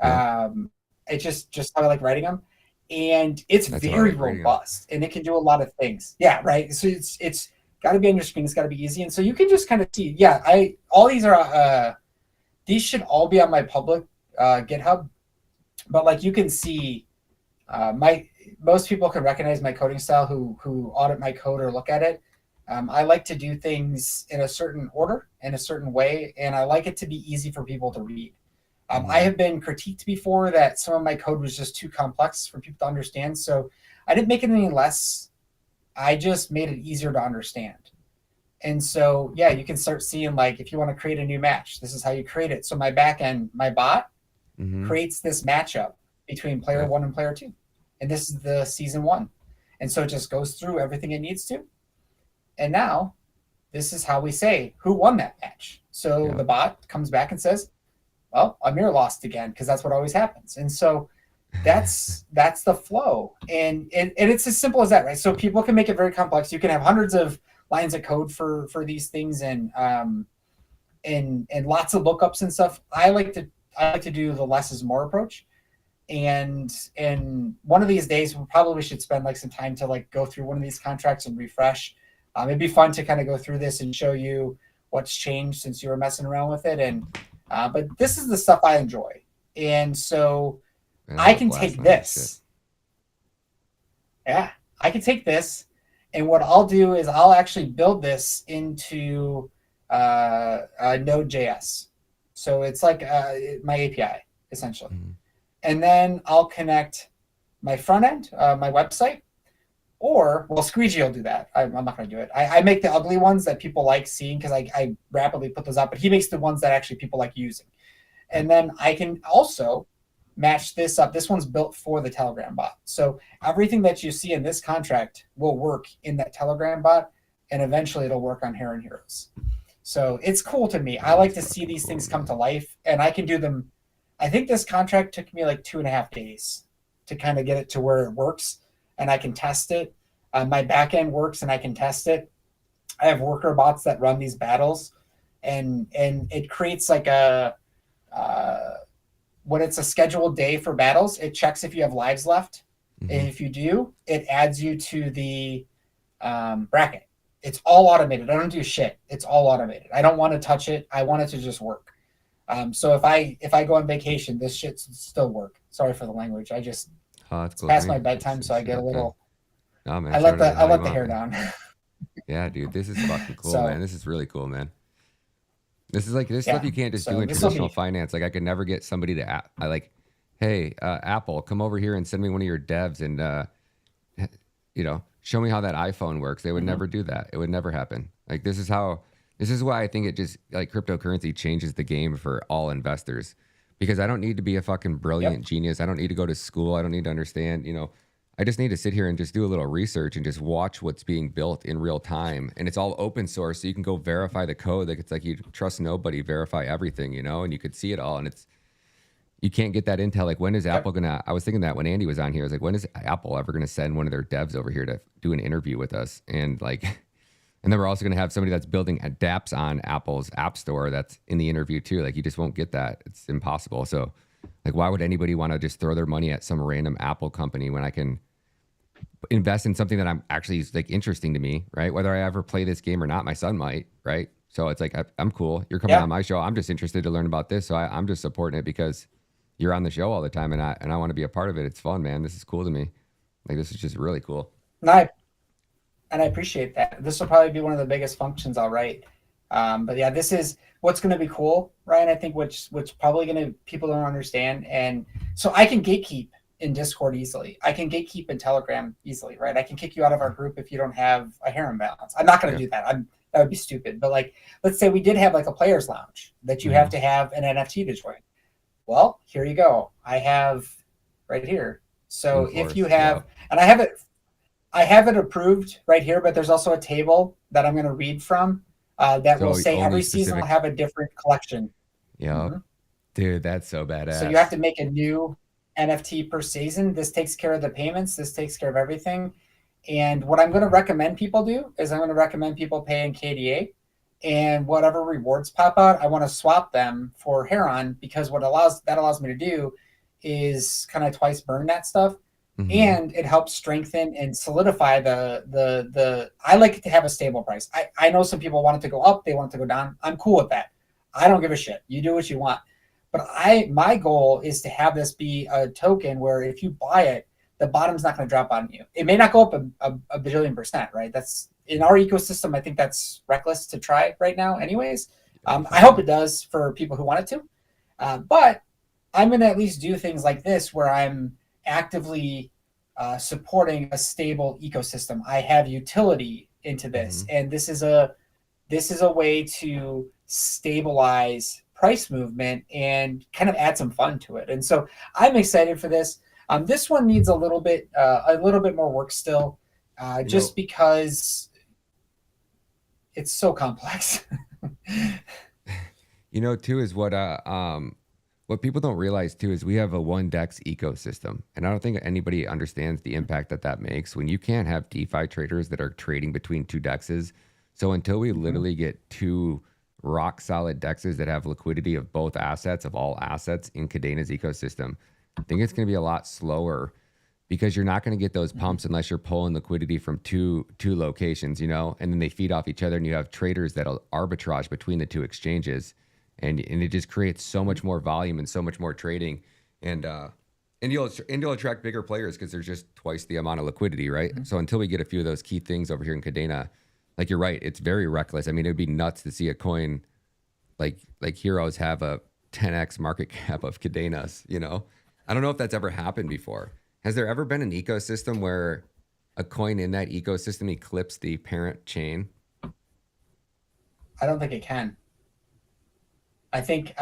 It's just how I like writing them, and it's very robust, and it can do a lot of things. Yeah, right. So it's got to be on your screen. It's got to be easy, and so you can just kind of see. Yeah, all these are these should all be on my public GitHub, but like you can see, most people can recognize my coding style who audit my code or look at it. I like to do things in a certain order, in a certain way, and I like it to be easy for people to read. I have been critiqued before that some of my code was just too complex for people to understand, so I didn't make it any less. I just made it easier to understand. And so, yeah, you can start seeing, like, if you want to create a new match, this is how you create it. So my backend, my bot, creates this matchup between player 1 and player 2. And this is the season 1. And so it just goes through everything it needs to. And now, this is how we say who won that match. So the bot comes back and says, well, Amir lost again, because that's what always happens. And so that's the flow. And it's as simple as that, right? So people can make it very complex. You can have hundreds of lines of code for these things and lots of lookups and stuff. I like to do the less is more approach. And one of these days, we probably should spend like some time to like go through one of these contracts and refresh. It'd be fun to kind of go through this and show you what's changed since you were messing around with it. And but this is the stuff I enjoy. And so I can take this. Yeah, I can take this. And what I'll do is I'll actually build this into Node.js. So it's like my API, essentially. And then I'll connect my front end, my website, or, well, Squeegee will do that. I'm not going to do it. I make the ugly ones that people like seeing because I rapidly put those up, but he makes the ones that actually people like using. And then I can also match this up. This one's built for the Telegram bot. So everything that you see in this contract will work in that Telegram bot, and eventually it'll work on Heron Heroes. So it's cool to me. I like to see these things come to life, and I can do them. I think this contract took me like 2.5 days to kind of get it to where it works, and I can test it. My backend works, and I can test it. I have worker bots that run these battles, and it creates like a when it's a scheduled day for battles, it checks if you have lives left. And if you do, it adds you to the bracket. It's all automated. I don't do shit. It's all automated. I don't want to touch it. I want it to just work. So if I go on vacation, this shit still work. Sorry for the language. I just it's past my bedtime, so I get a little. No, man, I let the hair down. Yeah, dude, this is fucking cool, man. This is really cool, man. This is like this stuff you can't just do in traditional finance. Like I could never get somebody to I like, hey, Apple, come over here and send me one of your devs and show me how that iPhone works. They would never do that. It would never happen. Like this is why I think it just like cryptocurrency changes the game for all investors, because I don't need to be a fucking brilliant genius. I don't need to go to school. I don't need to understand, I just need to sit here and just do a little research and just watch what's being built in real time. And it's all open source, so you can go verify the code. Like it's like you trust nobody, verify everything, and you could see it all. And you can't get that intel. Like when is Apple gonna? I was thinking that when Andy was on here, I was like, when is Apple ever gonna send one of their devs over here to do an interview with us? And then we're also gonna have somebody that's building dApps on Apple's App Store that's in the interview too. Like you just won't get that. It's impossible. So like, why would anybody want to just throw their money at some random Apple company when I can invest in something that I'm actually like interesting to me, right? Whether I ever play this game or not, my son might, right? So it's like, I'm cool. You're coming on my show. I'm just interested to learn about this. So I'm just supporting it because you're on the show all the time and I want to be a part of it. It's fun, man. This is cool to me. Like, this is just really cool. And I appreciate that. This will probably be one of the biggest functions I'll write. But yeah, this is what's going to be cool, Ryan. I think which probably people don't understand. And so I can gatekeep in Discord easily. I can gatekeep in Telegram easily, right? I can kick you out of our group if you don't have a Heron balance. I'm not going to do that. That would be stupid. But like, let's say we did have like a player's lounge that you have to have an NFT to join. Well, here you go. I have right here. So if you have, and I have it approved right here, but there's also a table that I'm going to read from that will say every season will have a different collection. Yeah. Dude, that's so badass. So you have to make a new NFT per season. This takes care of the payments. This takes care of everything. And what I'm going to recommend people do is I'm going to recommend people pay in KDA, and whatever rewards pop out, I want to swap them for Heron, because what that allows me to do is kind of twice burn that stuff. And it helps strengthen and solidify the I like it to have a stable price. I know some people want it to go up, they want it to go down. I'm cool with that. I don't give a shit. You do what you want. But my goal is to have this be a token where if you buy it, the bottom's not going to drop on you. It may not go up a bajillion %, right? That's in our ecosystem. I think that's reckless to try right now anyways. I hope it does for people who want it to. But I'm going to at least do things like this where I'm actively supporting a stable ecosystem. I have utility into this, and this is a way to stabilize price movement and kind of add some fun to it. And so I'm excited for this. This one needs a little bit more work still, just because it's so complex. Too, is what people don't realize too is we have a one DEX ecosystem, and I don't think anybody understands the impact that makes when you can't have DeFi traders that are trading between two DEXs. So until we literally get two rock solid DEXs that have liquidity of both assets, of all assets in Cadena's ecosystem, I think it's going to be a lot slower, because you're not going to get those pumps unless you're pulling liquidity from two locations, and then they feed off each other, and you have traders that'll arbitrage between the two exchanges, and it just creates so much more volume and so much more trading, and you'll attract bigger players because there's just twice the amount of liquidity, right? So until we get a few of those key things over here in Cadena, like you're right, it's very reckless. I mean, it'd be nuts to see a coin like Heroes have a 10x market cap of Cadenas, I don't know if that's ever happened before. Has there ever been an ecosystem where a coin in that ecosystem eclipsed the parent chain? I don't think it can. I think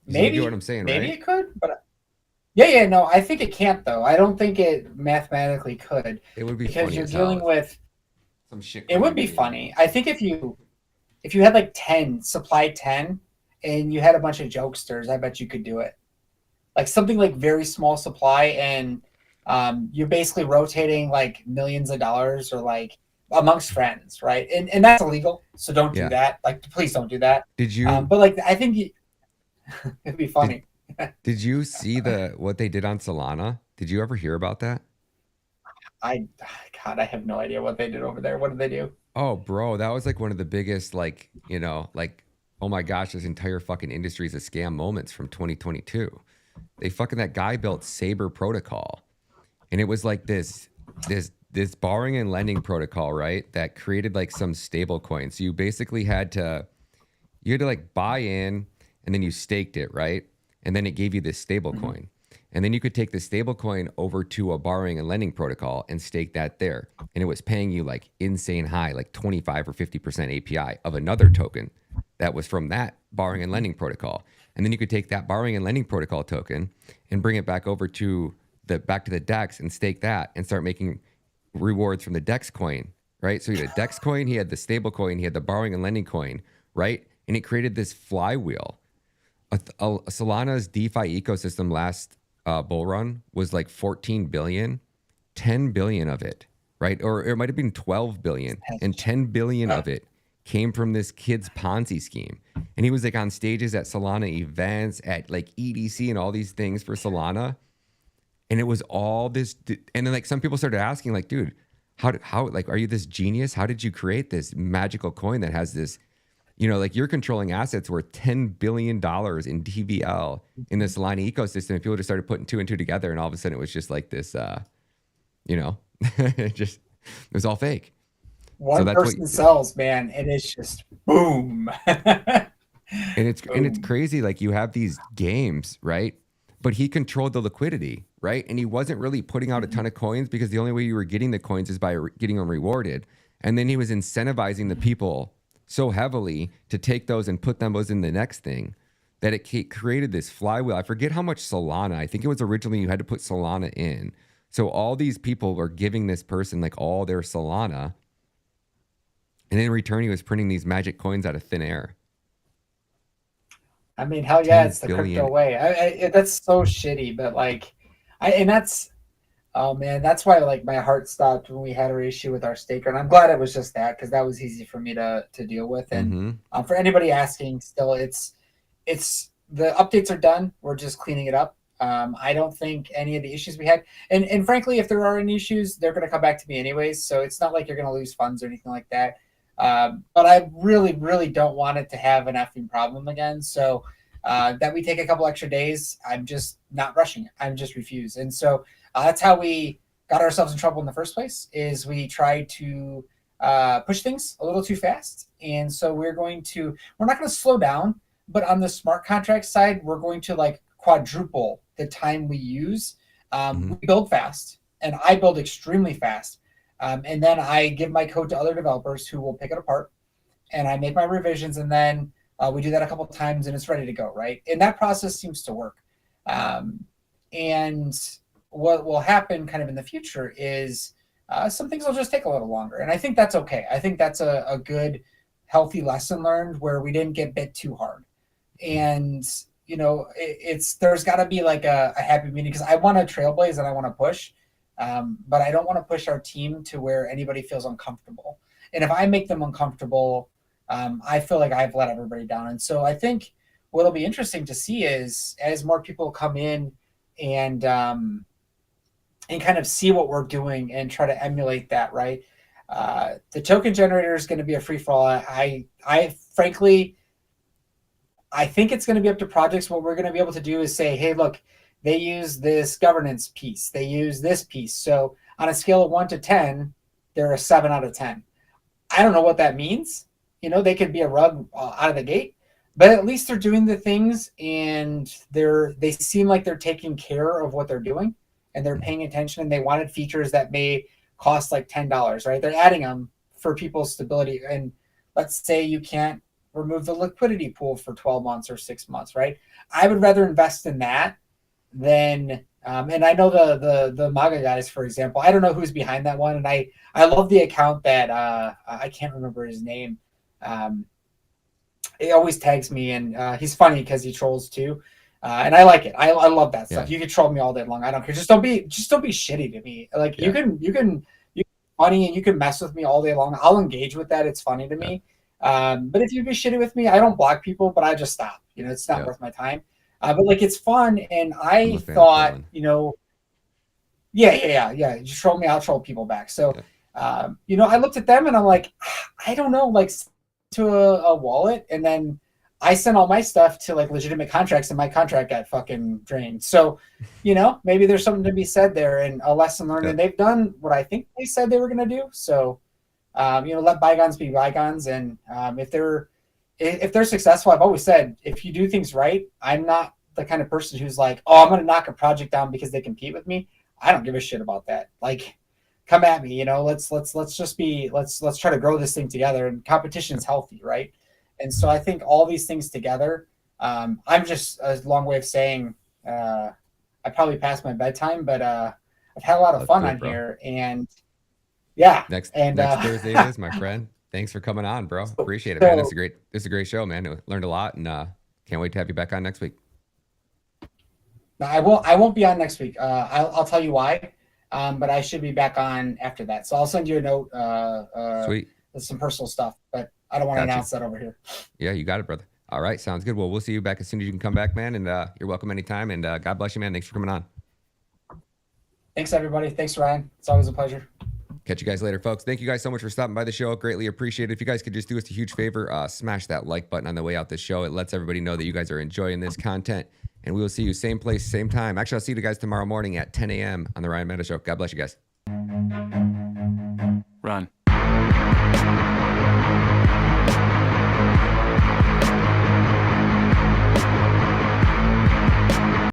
maybe you know what I'm saying, maybe right? It could, but no, I think it can't though. I don't think it mathematically could. It would be because funny you're as dealing hell. with Some shit. It would be funny. I think if you had like 10, supply 10, and you had a bunch of jokesters, I bet you could do it. Like something like very small supply, and you're basically rotating like millions of dollars or like amongst friends, right? And that's illegal, so don't do that. Like, please don't do that. Did you? But like, I think it'd be funny. Did you see what they did on Solana? Did you ever hear about that? I have no idea what they did over there. What did they do? Oh, bro, that was like one of the biggest, like, oh my gosh, this entire fucking industry is a scam moments from 2022. That guy built Saber Protocol, and it was like this borrowing and lending protocol, right? That created like some stable coin. So you basically had to You had to like buy in and then you staked it, right? And then it gave you this stable coin. And then you could take the stable coin over to a borrowing and lending protocol and stake that there. And it was paying you like insane high, like 25 or 50% API of another token that was from that borrowing and lending protocol. And then you could take that borrowing and lending protocol token and bring it back over to the DEX and stake that and start making rewards from the DEX coin, right? So you had a DEX coin, he had the stable coin, he had the borrowing and lending coin, right? And it created this flywheel. Solana's DeFi ecosystem last bull run was like 14 billion, 10 billion of it, right? Or it might have been 12 billion, and 10 billion of it came from this kid's Ponzi scheme. And he was like on stages at Solana events, at like EDC and all these things for Solana. And it was all this, and then like some people started asking like, dude, how like, are you this genius? How did you create this magical coin that has this, you know, like you're controlling assets worth $10 billion in TVL in the Solana ecosystem. And people just started putting two and two together. And all of a sudden it was just like this, you know, it was all fake. One person sells, man, and it's just boom. and it's crazy. Like you have these games, right? But he controlled the liquidity, right? And he wasn't really putting out a ton of coins because the only way you were getting the coins is by getting them rewarded. And then he was incentivizing the people so heavily to take those and put those in the next thing that it created this flywheel. I forget how much Solana. I think it was originally you had to put Solana in. So all these people were giving this person like all their Solana. And in return, he was printing these magic coins out of thin air. I mean, hell yeah, it's the crypto way. That's so shitty, but like, oh man, that's why like my heart stopped when we had our issue with our staker, and I'm glad it was just that because that was easy for me to deal with. And for anybody asking, still, it's the updates are done. We're just cleaning it up. I don't think any of the issues we had, and frankly, if there are any issues, they're going to come back to me anyways. So it's not like you're going to lose funds or anything like that. But I really, really don't want it to have an effing problem again. So that we take a couple extra days, I'm just not rushing it. I'm just refused. And so that's how we got ourselves in trouble in the first place, is we tried to push things a little too fast. And so we're not going to slow down, but on the smart contract side, we're going to like quadruple the time we use. We build fast, and I build extremely fast. And then I give my code to other developers who will pick it apart, and I make my revisions, and then we do that a couple of times and it's ready to go, right? And that process seems to work. And what will happen kind of in the future is some things will just take a little longer. And I think that's okay. I think that's a good, healthy lesson learned where we didn't get bit too hard. And, you know, there's got to be like a happy medium, because I want to trailblaze and I want to push. But I don't want to push our team to where anybody feels uncomfortable. And if I make them uncomfortable, I feel like I've let everybody down. And so I think what'll be interesting to see is as more people come in and kind of see what we're doing and try to emulate that, right? The token generator is going to be a free for all. I frankly, I think it's going to be up to projects. What we're going to be able to do is say, hey, look, they use this governance piece. They use this piece. So on a scale of 1 to 10, they're a 7 out of 10. I don't know what that means. You know, they could be a rug out of the gate, but at least they're doing the things, and they seem like they're taking care of what they're doing, and they're paying attention, and they wanted features that may cost like $10, right? They're adding them for people's stability. And let's say you can't remove the liquidity pool for 12 months or 6 months, right? I would rather invest in that than and I know the MAGA guys, for example. I don't know who's behind that one, and I love the account that I can't remember his name. He always tags me, and he's funny because he trolls too, and I like it. I love that stuff. You can troll me all day long. I don't care. Just don't be shitty to me. Like you can funny, and you can mess with me all day long. I'll engage with that. It's funny to me. But if you be shitty with me, I don't block people, but I just stop. You know, it's not worth my time. But like it's fun, and I thought, you know, you troll me, I'll troll people back. So, you know, I looked at them and I'm like, I don't know, like to a wallet, and then I sent all my stuff to like legitimate contracts, and my contract got fucking drained. So, you know, maybe there's something to be said there, and a lesson learned. And they've done what I think they said they were going to do. So, you know, let bygones be bygones, and if they're if they're successful, I've always said, if you do things right, I'm not the kind of person who's like, oh, I'm going to knock a project down because they compete with me. I don't give a shit about that. Like, come at me, let's try to grow this thing together, and competition is healthy. Right. And so I think all these things together, I'm just a long way of saying, I probably passed my bedtime, but, I've had a lot of fun on here, and yeah. Next Thursday it is, my friend. Thanks for coming on, bro. Appreciate it, man. This is a great show, man. Learned a lot, and can't wait to have you back on next week. No, I won't be on next week. I'll tell you why. But I should be back on after that. So I'll send you a note. Sweet. With some personal stuff, but I don't want to announce that over here. Yeah, you got it, brother. All right, sounds good. Well, we'll see you back as soon as you can come back, man. And you're welcome anytime. And God bless you, man. Thanks for coming on. Thanks, everybody. Thanks, Ryan. It's always a pleasure. Catch you guys later, folks. Thank you guys so much for stopping by the show. Greatly appreciate it. If you guys could just do us a huge favor, smash that like button on the way out this show. It lets everybody know that you guys are enjoying this content. And we will see you same place, same time. Actually, I'll see you guys tomorrow morning at 10 a.m. on the Ryan Matta Show. God bless you guys. Run.